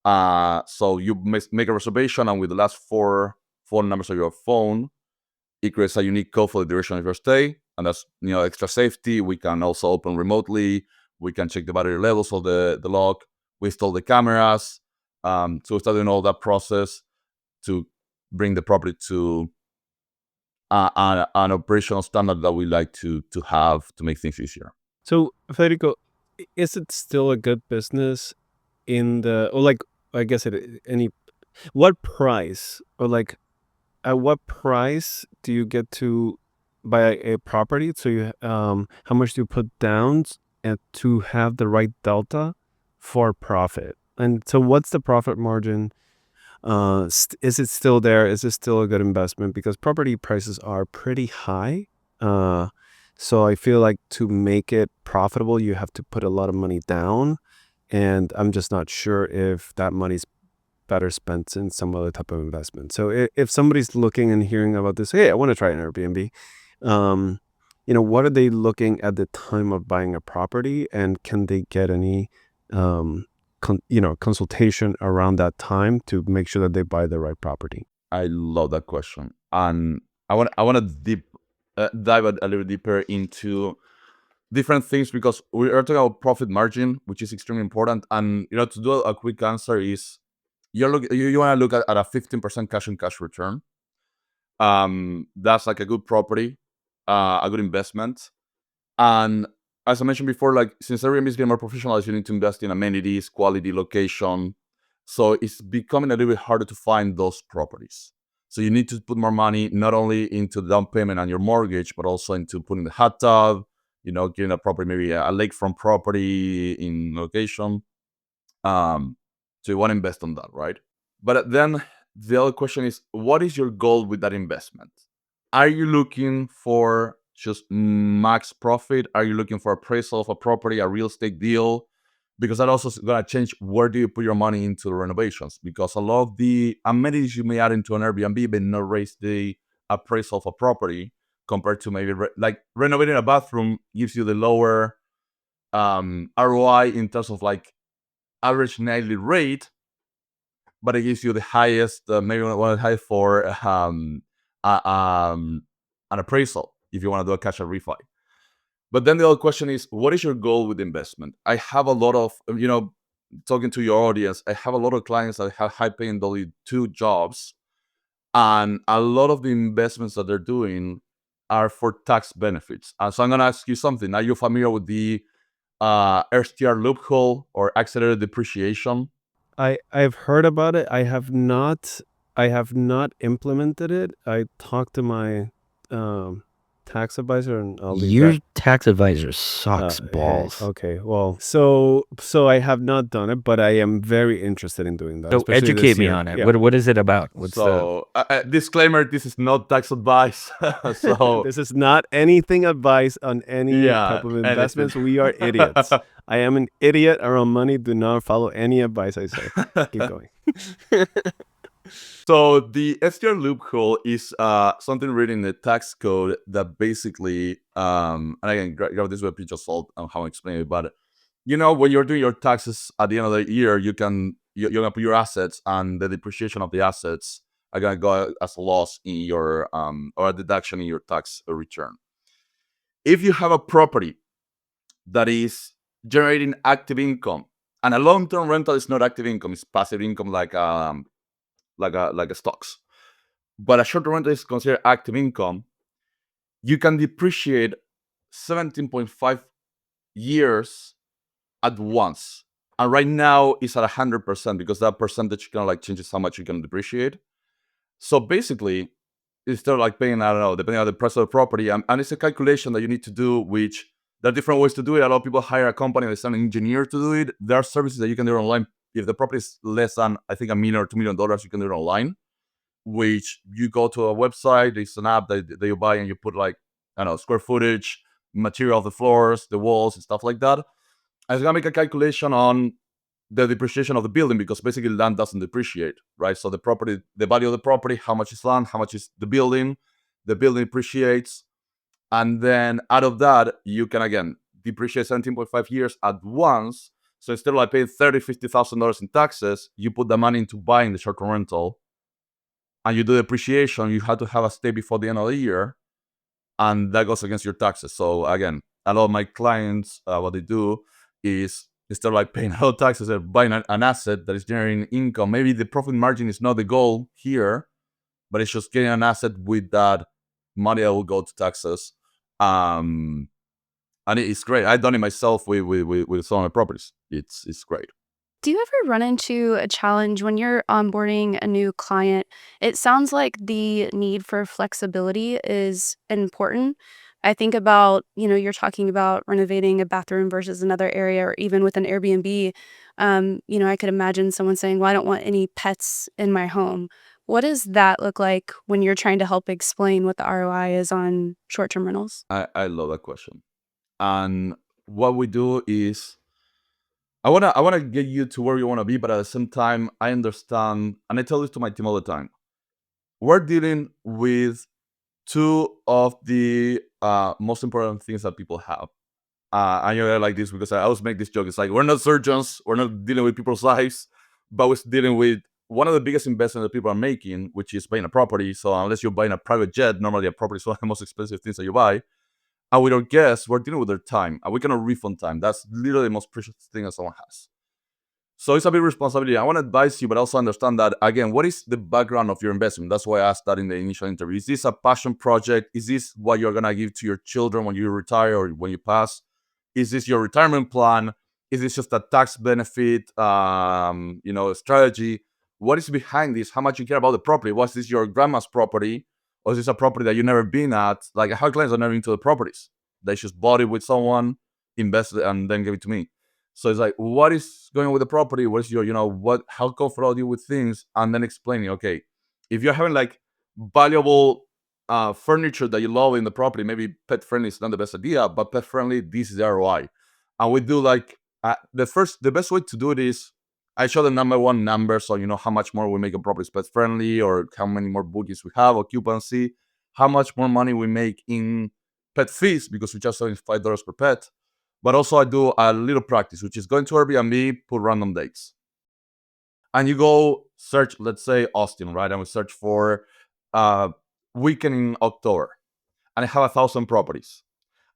So you make a reservation, and with the last 4 phone numbers of your phone, it creates a unique code for the duration of your stay, and that's extra safety. We can also open remotely. We can check the battery levels of the lock. We install the cameras. So we started doing all that process to bring the property to an operational standard that we like to have to make things easier. So, Federico, is it still a good business I guess what price, or like at what price do you get to buy a property? So you, how much do you put down and to have the right delta for profit? And so what's the profit margin? Is it still there? Is it still a good investment? Because property prices are pretty high. So I feel like to make it profitable, you have to put a lot of money down. And I'm just not sure if that money's better spent in some other type of investment. So if somebody's looking and hearing about this, hey, I want to try an Airbnb, what are they looking at the time of buying a property, and can they get any consultation around that time to make sure that they buy the right property? I love that question, and I want to dive a little deeper into different things, because we are talking about profit margin, which is extremely important. And to do a quick answer is you want to look at a 15% cash on cash return. That's like a good property, a good investment. And as I mentioned before, like since Airbnb is getting more professionalized, you need to invest in amenities, quality, location. So it's becoming a little bit harder to find those properties. So you need to put more money not only into the down payment on your mortgage, but also into putting the hot tub, getting a property, maybe a lakefront property in location. So you want to invest on that, right? But then the other question is, what is your goal with that investment? Are you looking for just max profit? Are you looking for appraisal of a property, a real estate deal? Because that also is going to change where do you put your money into the renovations. Because a lot of the amenities you may add into an Airbnb may not raise the appraisal of a property compared to maybe like renovating a bathroom gives you the lower ROI in terms of like average nightly rate, but it gives you the highest, maybe one of the highest for an appraisal if you want to do a cash out refi. But then the other question is, what is your goal with investment? I have a lot of, talking to your audience, I have a lot of clients that have high paying W2 jobs, and a lot of the investments that they're doing are for tax benefits. So I'm going to ask you something. Are you familiar with the STR loophole or accelerated depreciation? I've heard about it. I have not implemented it. I talked to my tax advisor, and I'll leave Your that. tax advisor sucks Hey, balls. okay, well, so I have not done it, but I am very interested in doing that. So especially this educate me year. on it. Yeah. What is it about? What's So disclaimer, this is not tax advice. So This is not anything advice on any type of investments. anything. We are idiots. I am an idiot around money. Do not follow any advice I say. Keep going. So the STR loophole is something written in the tax code that basically, and again, grab this web page just on how I explain it. But when you're doing your taxes at the end of the year, you're gonna put your assets, and the depreciation of the assets are gonna go as a loss in your or a deduction in your tax return. If you have a property that is generating active income, and a long-term rental is not active income; it's passive income, like a stocks. But a short-term rental is considered active income. You can depreciate 17.5 years at once. And right now it's at 100% because that percentage kind of like changes how much you can depreciate. So basically, instead of like paying, I don't know, depending on the price of the property, and it's a calculation that you need to do, which there are different ways to do it. A lot of people hire a company, they send an engineer to do it. There are services that you can do online. If the property is less than, I think, $1 million or $2 million, you can do it online, which you go to a website, it's an app that you buy, and you put like, I don't know, square footage, material of the floors, the walls, and stuff like that. And it's gonna make a calculation on the depreciation of the building, because basically land doesn't depreciate, right? So the value of the property, how much is land, how much is the building depreciates, and then out of that you can again depreciate 17.5 years at once. So instead of like paying $50,000 in taxes, you put the money into buying the short-term rental, and you do depreciation. You have to have a stay before the end of the year, and that goes against your taxes. So again, a lot of my clients, what they do is, instead of like paying a lot of taxes, they're buying an asset that is generating income. Maybe the profit margin is not the goal here, but it's just getting an asset with that money that will go to taxes. And it's great. I've done it myself with some of my properties. It's great. Do you ever run into a challenge when you're onboarding a new client? It sounds like the need for flexibility is important. I think about, you're talking about renovating a bathroom versus another area, or even with an Airbnb. I could imagine someone saying, well, I don't want any pets in my home. What does that look like when you're trying to help explain what the ROI is on short-term rentals? I love that question. And what we do is, I wanna get you to where you wanna be, but at the same time, I understand, and I tell this to my team all the time. We're dealing with two of the most important things that people have. I know I like this because I always make this joke. It's like, we're not surgeons, we're not dealing with people's lives, but we're dealing with one of the biggest investments that people are making, which is buying a property. So unless you're buying a private jet, normally a property is one of the most expensive things that you buy. And with our guests, we're dealing with their time, and we cannot refund time. That's literally the most precious thing that someone has. So it's a big responsibility. I want to advise you, but also understand that, again, what is the background of your investment? That's why I asked that in the initial interview. Is this a passion project? Is this what you're going to give to your children when you retire or when you pass? Is this your retirement plan? Is this just a tax benefit, strategy? What is behind this? How much you care about the property? Was this your grandma's property? Or is this a property that you've never been at? Like, how clients are never into the properties? They just bought it with someone, invested, and then gave it to me. So it's like, what is going on with the property? What's your, how comfortable are you with things? And then explaining, okay, if you're having like valuable furniture that you love in the property, maybe pet friendly is not the best idea, but pet friendly, this is the ROI. And we do like the best way to do it is I show the number one number, so you know how much more we make a property pet friendly, or how many more bookings we have, occupancy, how much more money we make in pet fees because we just selling $5 per pet. But also I do a little practice, which is going to Airbnb, put random dates, and you go search, let's say Austin, right? And we search for weekend in October, and I have 1,000 properties.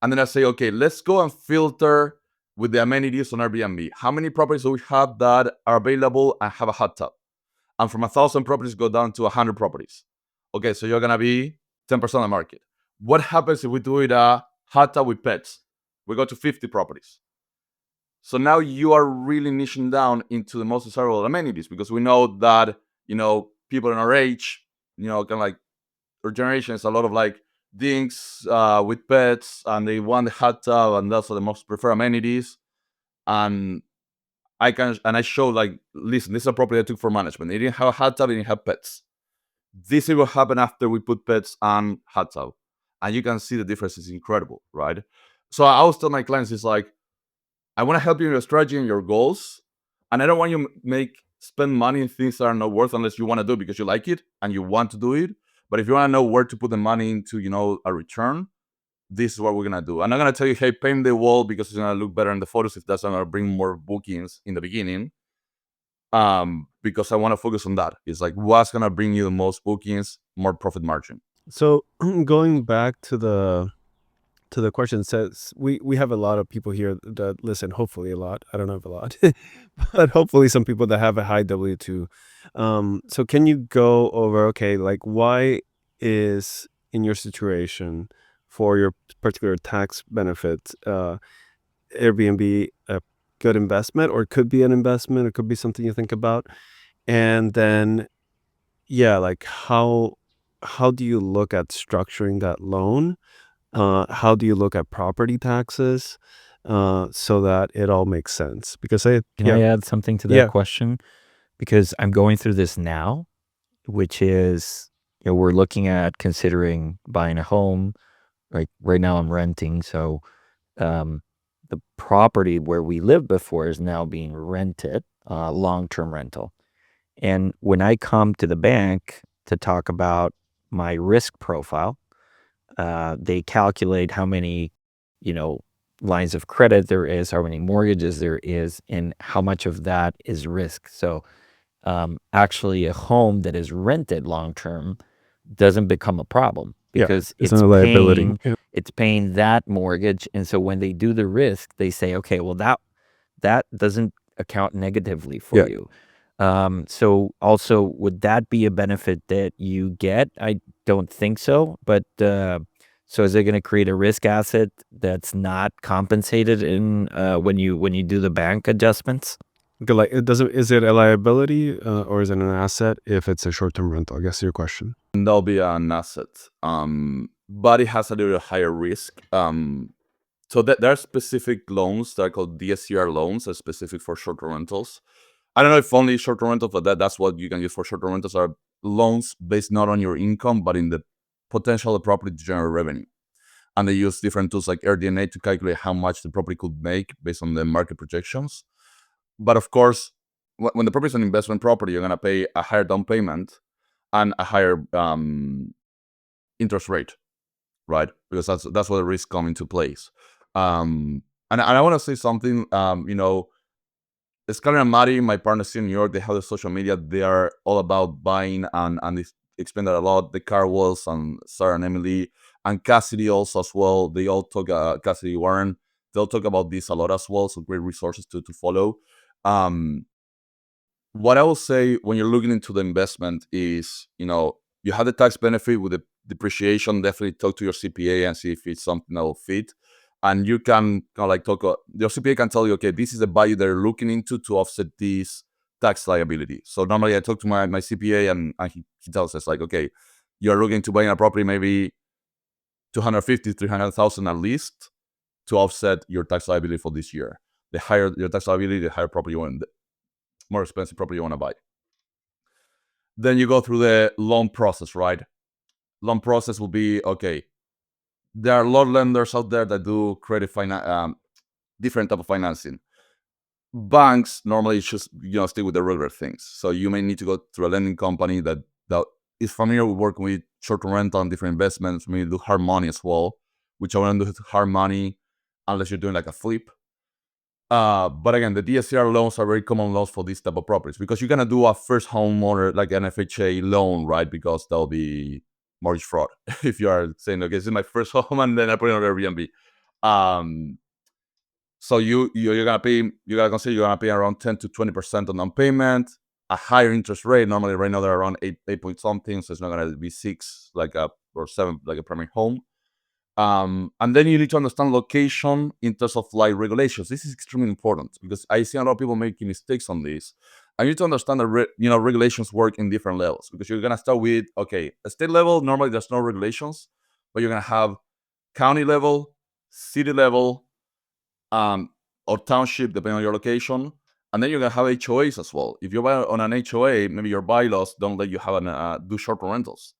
And then I say, okay, let's go and filter with the amenities on Airbnb. How many properties do we have that are available and have a hot tub? And from 1,000 properties, go down to 100 properties. Okay, so you're gonna be 10% of the market. What happens if we do it a hot tub with pets? We go to 50 properties. So now you are really niching down into the most desirable amenities, because we know that, people in our age, kind of like our generation is a lot of like dinks with pets, and they want the hot tub, and that's the most preferred amenities. And I show like, listen, this is a property I took for management. They didn't have a hot tub, they didn't have pets. This is what happened after we put pets and hot tub. And you can see the difference is incredible, right? So I always tell my clients, it's like, I want to help you in your strategy and your goals. And I don't want you to spend money in things that are not worth, unless you want to do it because you like it and you want to do it. But if you want to know where to put the money into, a return, this is what we're going to do. I'm not going to tell you, hey, paint the wall because it's going to look better in the photos if that's going to bring more bookings in the beginning. Because I want to focus on that. It's like, what's going to bring you the most bookings, more profit margin. So going back to the question, says we have a lot of people here that listen, hopefully a lot. I don't know if a lot, but hopefully some people that have a high W2. So can you go over, okay, like why is in your situation for your particular tax benefit, Airbnb a good investment, or it could be an investment, it could be something you think about? And then, yeah, like how do you look at structuring that loan? How do you look at property taxes so that it all makes sense? Because Can I add something to that Yeah. question? Because I'm going through this now, which is, we're looking at considering buying a home. Right now I'm renting, so the property where we lived before is now being rented, long-term rental. And when I come to the bank to talk about my risk profile, they calculate how many, lines of credit there is, how many mortgages there is, and how much of that is risk. So actually a home that is rented long-term doesn't become a problem because it's not a liability. it's paying that mortgage. And so when they do the risk, they say, okay, well, that doesn't account negatively for you. So also, would that be a benefit that you get? I don't think so. But so is it going to create a risk asset that's not compensated in when you do the bank adjustments? Like is it a liability or is it an asset if it's a short-term rental? I guess your question. That'll be an asset, but it has a little higher risk. So there are specific loans that are called DSCR loans, that are specific for short-term rentals. I don't know if only short-term rentals, but that's what you can use for short-term rentals, are loans based not on your income, but in the potential of the property to generate revenue. And they use different tools like RDNA to calculate how much the property could make based on the market projections. But of course, when the property is an investment property, you're going to pay a higher down payment and a higher interest rate, right? Because that's where the risk come into place. And I want to say something. Skyler and Maddie, my partners in New York, they have the social media. They are all about buying, and they explain that a lot. The Carwells and Sarah and Emily and Cassidy also as well. They all talk. Cassidy Warren. They'll talk about this a lot as well. So great resources to follow. What I will say when you're looking into the investment is, you have the tax benefit with the depreciation. Definitely talk to your CPA and see if it's something that will fit. And you can kind of like talk. Your CPA can tell you, okay, this is the value they're looking into to offset this tax liability. So normally I talk to my CPA and he tells us like, okay, you're looking to buying a property maybe 250, 300,000 at least. to offset your tax liability for this year. The higher your tax liability, the higher property you want, more expensive property you want to buy. Then you go through the loan process, right? Loan process will be, okay, there are a lot of lenders out there that do credit finance, different type of financing. Banks normally just stick with the regular things. So you may need to go through a lending company that is familiar with working with short-term rental and different investments. We do hard money as well, which I want to do hard money unless you're doing like a flip. But again, the DSCR loans are very common loans for this type of properties because you're gonna do a first homeowner like an FHA loan, right? Because that'll be mortgage fraud if you are saying, okay, this is my first home and then I put it on Airbnb. So you're gonna pay. You gotta consider you're gonna pay around 10 to 20% on down payment. A higher interest rate. Normally, right now they're around 8 point something. So it's not gonna be 6 or 7 like a primary home. And then you need to understand location in terms of like regulations. This is extremely important because I see a lot of people making mistakes on this. I need to understand that regulations work in different levels because you're gonna start with a state level. Normally there's no regulations, but you're gonna have county level, city level, or township depending on your location, and then you're gonna have HOAs as well. If you buy on an HOA, maybe your bylaws don't let you have do short rentals.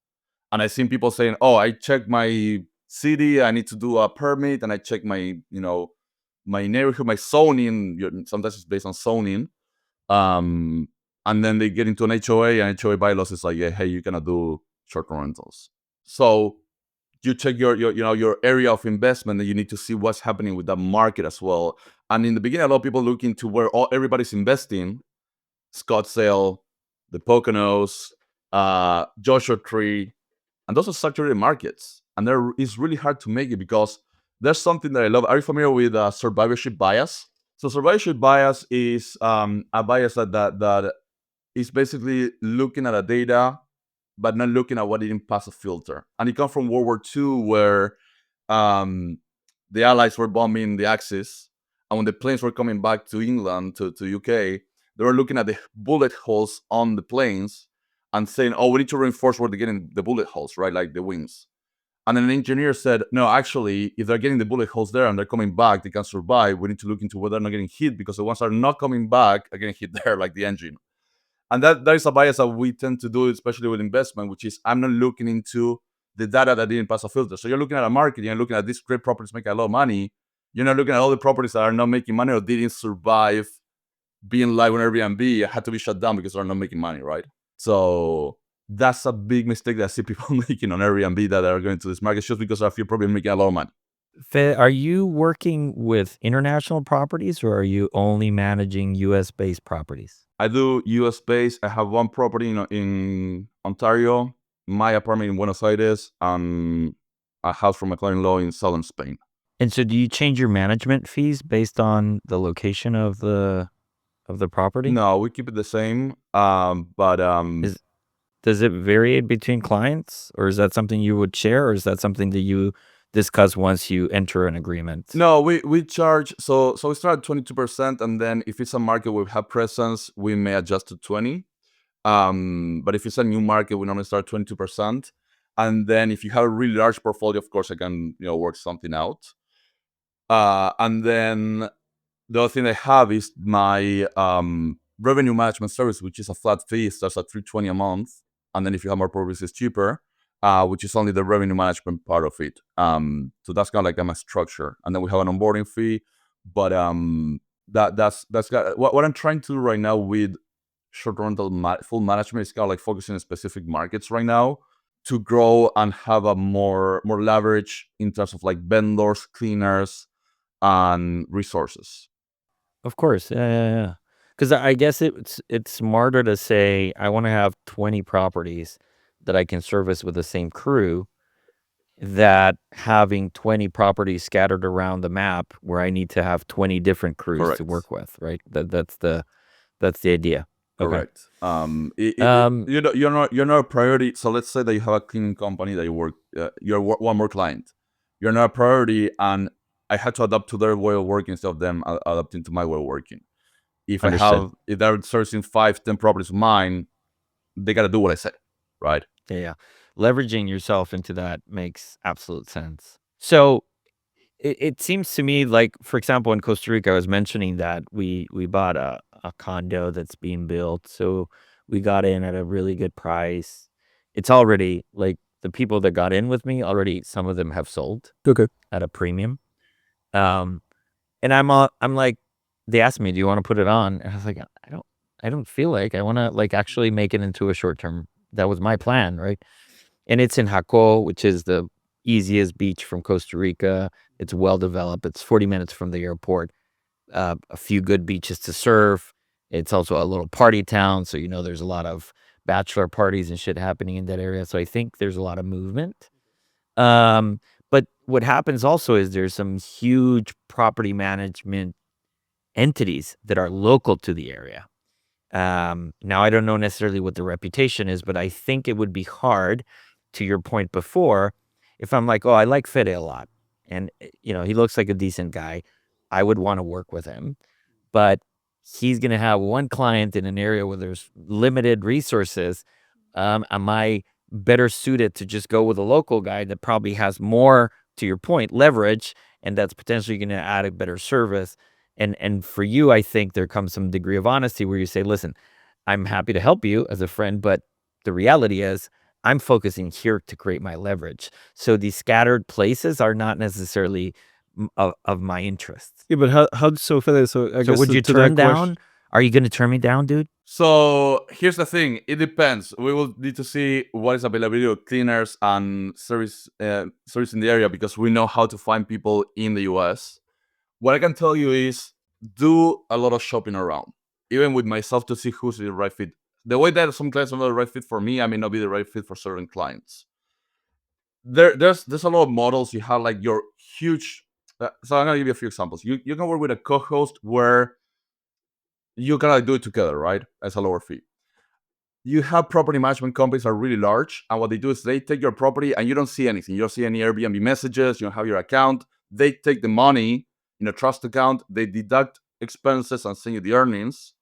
And I've seen people saying, "Oh, I checked my city. I need to do a permit, and I check my my neighborhood, my zoning. Sometimes it's based on zoning." And then they get into an HOA, and HOA bylaws is like, "Yeah, hey, you cannot do short rentals." So you check your area of investment, and you need to see what's happening with that market as well. And in the beginning, a lot of people look into where everybody's investing: Scottsdale, the Poconos, Joshua Tree, and those are saturated markets. And it's really hard to make it because there's something that I love. Are you familiar with survivorship bias? So survivorship bias is a bias that is basically looking at a data but not looking at what didn't pass a filter. And it comes from World War II, where the Allies were bombing the Axis, and when the planes were coming back to England, to UK, they were looking at the bullet holes on the planes and saying, "Oh, we need to reinforce where they're getting the bullet holes, right, like the wings." And then an engineer said, "No, actually, if they're getting the bullet holes there and they're coming back, they can survive. We need to look into whether they're not getting hit because the ones that are not coming back are getting hit there, like the engine." And that is a bias that we tend to do, especially with investment, which is I'm not looking into the data that didn't pass a filter. So you're looking at a market, you're looking at these great properties making a lot of money. You're not looking at all the properties that are not making money or didn't survive being live on Airbnb, had to be shut down because they're not making money, right? So that's a big mistake that I see people making on Airbnb that are going to this market just because I feel probably making a lot of money. Are you working with international properties or are you only managing US-based properties? I do US based. I have one property in Ontario, my apartment in Buenos Aires, and a house from my client-in-law in southern Spain. And so do you change your management fees based on the location of the property? No, we keep it the same. Does it vary between clients, or is that something you would share, or is that something that you discuss once you enter an agreement? No, we charge. So we start at 22%, and then if it's a market where we have presence, we may adjust to 20. But if it's a new market, we normally start 22%. And then if you have a really large portfolio, of course, I can work something out. And then the other thing I have is my revenue management service, which is a flat fee. It starts at $320 a month, and then if you have more properties, it's cheaper. Which is only the revenue management part of it. So that's kind of like my structure, and then we have an onboarding fee. But that's what I'm trying to do right now with short rental full management is kind of like focusing on specific markets right now to grow and have a more leverage in terms of like vendors, cleaners, and resources. Of course, yeah. Because I guess it's smarter to say I want to have 20 properties that I can service with the same crew, that having 20 properties scattered around the map where I need to have 20 different crews Correct. to work with, right? That's the idea. Okay. Correct. You're not a priority. So let's say that you have a cleaning company that you work. You're one more client. You're not a priority, and I had to adapt to their way of working instead of them adapting to my way of working. If Understood. if they're sourcing 5-10 properties of mine, they gotta do what I said, right? Yeah. Leveraging yourself into that makes absolute sense. So it seems to me like, for example, in Costa Rica, I was mentioning that we bought a condo that's being built, so we got in at a really good price. It's already like the people that got in with me already, some of them have sold Okay. at a premium. Um, and I'm like, they asked me, "Do you want to put it on?" And I was like, I don't feel like I want to like actually make it into a short term. That was my plan, right? And it's in Jaco, which is the easiest beach from Costa Rica. It's well developed. It's 40 minutes from the airport. A few good beaches to surf. It's also a little party town, so there's a lot of bachelor parties and shit happening in that area. So I think there's a lot of movement. But what happens also is there's some huge property management entities that are local to the area. Now I don't know necessarily what the reputation is, but I think it would be hard, to your point before, if I'm like, oh, I like Fede a lot, and he looks like a decent guy, I would want to work with him, but he's gonna have one client in an area where there's limited resources. Am I better suited to just go with a local guy that probably has more, to your point, leverage, and that's potentially going to add a better service? And for you, I think there comes some degree of honesty where you say, listen, I'm happy to help you as a friend, but the reality is I'm focusing here to create my leverage. So these scattered places are not necessarily of my interest. Yeah, but how so, Fede? So I So guess would you to turn that question. down? Are you going to turn me down, dude? So here's the thing. It depends. We will need to see what is availability of cleaners and service in the area, because we know how to find people in the US. What I can tell you is do a lot of shopping around, even with myself, to see who's the right fit. The way that some clients are not the right fit for me, I may not be the right fit for certain clients. There's a lot of models. You have like your huge. So I'm gonna give you a few examples. You can work with a co-host where you gotta do it together, right? As a lower fee. You have property management companies that are really large, and what they do is they take your property and you don't see anything. You don't see any Airbnb messages. You don't have your account. They take the money in a trust account. They deduct expenses and send you the earnings.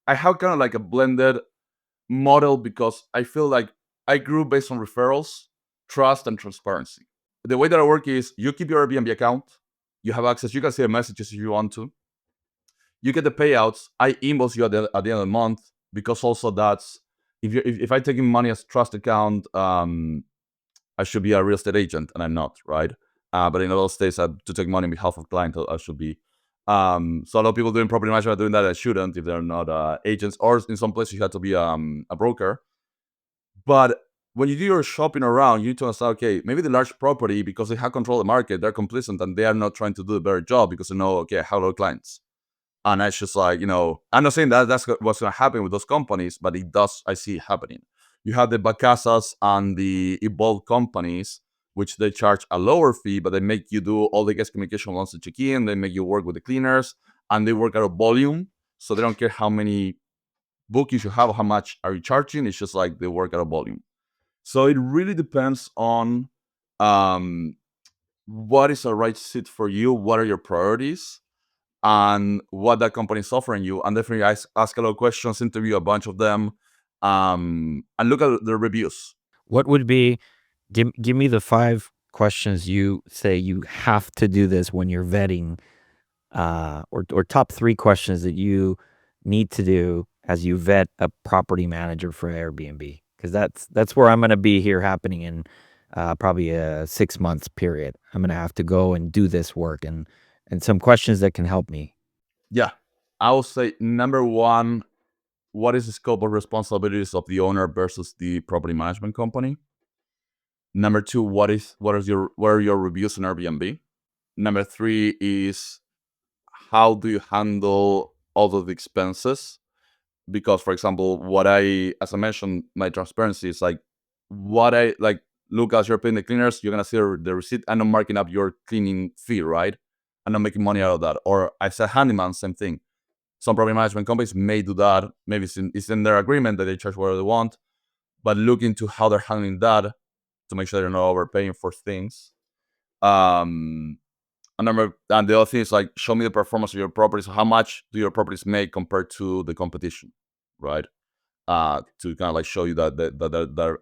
I have kind of like a blended model because I feel like I grew based on referrals, trust, and transparency. The way that I work is you keep your Airbnb account. You have access. You can see the messages if you want to. You get the payouts. I invoice you at the end of the month, because also that's if I take in money as trust account, I should be a real estate agent, and I'm not, right? But in a lot of states, to take money on behalf of clients, I should be. So a lot of people doing property management are doing that. I shouldn't if they're not agents, or in some places you have to be a broker. But when you do your shopping around, you need to understand, okay, maybe the large property, because they have control of the market, they're complacent and they are not trying to do a better job because they know, okay, I have a lot of clients. And it's just like, I'm not saying that that's what's going to happen with those companies, but it does, I see it happening. You have the Bacasas and the Evolve companies, which they charge a lower fee, but they make you do all the guest communication once you check in. They make you work with the cleaners, and they work out of volume. So they don't care how many bookings you have or how much are you charging. It's just like they work out of volume. So it really depends on what is the right fit for you, what are your priorities, and what that company is offering you. And definitely ask a lot of questions, interview a bunch of them, and look at the reviews. What would be, give me the 5 questions you say you have to do this when you're vetting, or top 3 questions that you need to do as you vet a property manager for Airbnb, because that's where I'm going to be here happening in probably a 6 months period. I'm going to have to go and do this work, and some questions that can help me. Yeah, I will say number 1, what is the scope of responsibilities of the owner versus the property management company? Number 2, what are your reviews on Airbnb? Number 3 is, how do you handle all of the expenses? Because, for example, as I mentioned, my transparency is like, what I like. Look, as you're paying the cleaners, you're gonna see the receipt. I'm not marking up your cleaning fee, right? I'm not making money out of that. Or as a handyman, same thing. Some property management companies may do that. Maybe it's in their agreement that they charge whatever they want, but look into how they're handling that to make sure they're not overpaying for things. And the other thing is, like, show me the performance of your properties. How much do your properties make compared to the competition, right? To kind of like show you that they're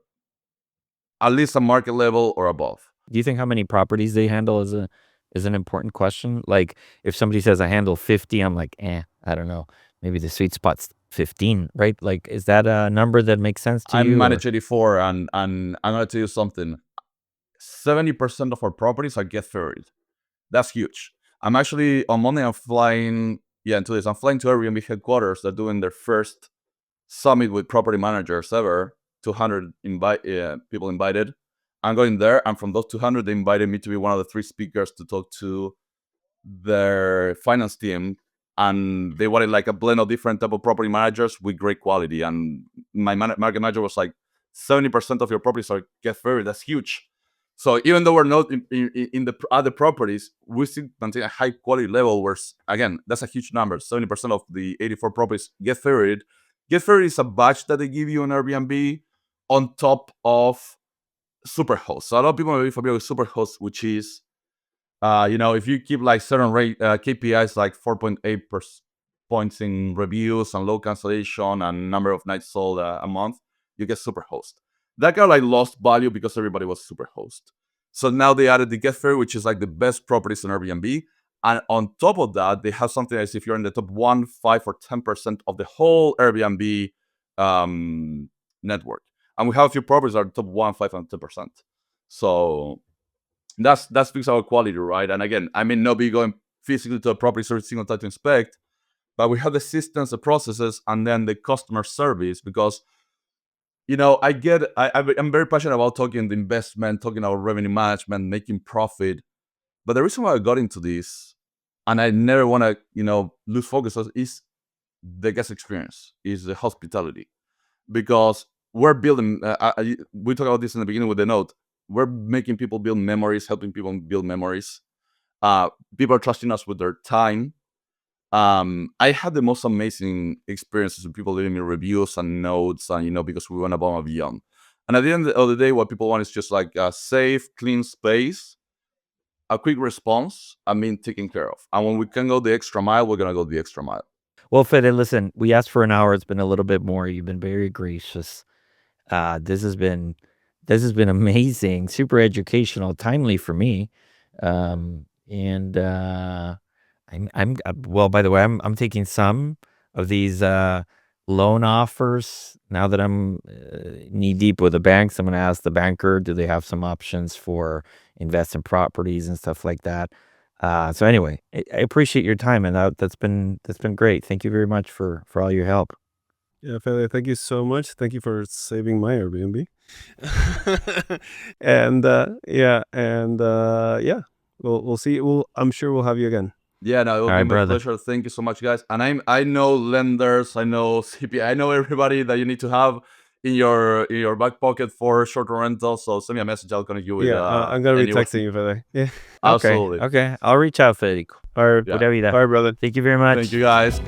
at least a market level or above. Do you think how many properties they handle as a is an important question. Like if somebody says I handle 50, I'm like, I don't know. Maybe the sweet spot's 15, right? Like, is that a number that makes sense to I you? manage 84, and I'm gonna tell you something. 70% of our properties are get ferried. That's huge. I'm actually on Monday. I'm flying. Yeah, in 2 days, I'm flying to Airbnb headquarters. They're doing their first summit with property managers ever. 200 people invited. I'm going there, and from those 200, they invited me to be one of the 3 speakers to talk to their finance team, and they wanted like a blend of different type of property managers with great quality. And my market manager was like, 70% of your properties are get ferried. That's huge. So even though we're not in the other properties, we still maintain a high quality level. Where again, that's a huge number. 70% of the 84 properties get ferried. Get ferried is a badge that they give you on Airbnb on top of Superhost. So a lot of people are familiar with Superhost, which is if you keep like certain rate KPIs like 4.8 points in reviews and low cancellation and number of nights sold a month, you get Superhost. That got like lost value because everybody was Superhost. So now they added the Get Fair, which is like the best properties on Airbnb. And on top of that, they have something as if you're in the top 1, 5, or 10% of the whole Airbnb network. And we have a few properties that are top 1, 5, and 10%. So that speaks our quality, right? And again, I may not be going physically to a property every single time to inspect, but we have the systems, the processes, and then the customer service. Because I'm very passionate about talking the investment, talking about revenue management, making profit. But the reason why I got into this, and I never want to lose focus, is the guest experience, is the hospitality. Because we're building. We talked about this in the beginning with the note. We're making people build memories, helping people build memories. People are trusting us with their time. I had the most amazing experiences with people leaving me reviews and notes, and because we went above and beyond. And at the end of the day, what people want is just like a safe, clean space, a quick response, taken care of. And when we can go the extra mile, we're gonna go the extra mile. Well, Fede, listen, we asked for an hour. It's been a little bit more. You've been very gracious. This has been amazing, super educational, timely for me. And well, by the way, I'm taking some of these loan offers now that I'm knee deep with the banks. I'm going to ask the banker, do they have some options for invest in properties and stuff like that. So anyway, I appreciate your time, and that's been great. Thank you very much for all your help. Yeah, Fede, thank you so much. Thank you for saving my Airbnb. And we'll see. I'm sure we'll have you again. Yeah, no, it will All be right, my brother. pleasure. Thank you so much, guys. And I know lenders, I know CPA, I know everybody that you need to have in your back pocket for short-term rentals. So send me a message. I'll connect you with I'm gonna be anyone. texting you, Fede. Yeah. Absolutely. Okay. I'll reach out, Federico. All right. Yeah. Pura vida. All right, brother. Thank you very much. Thank you, guys.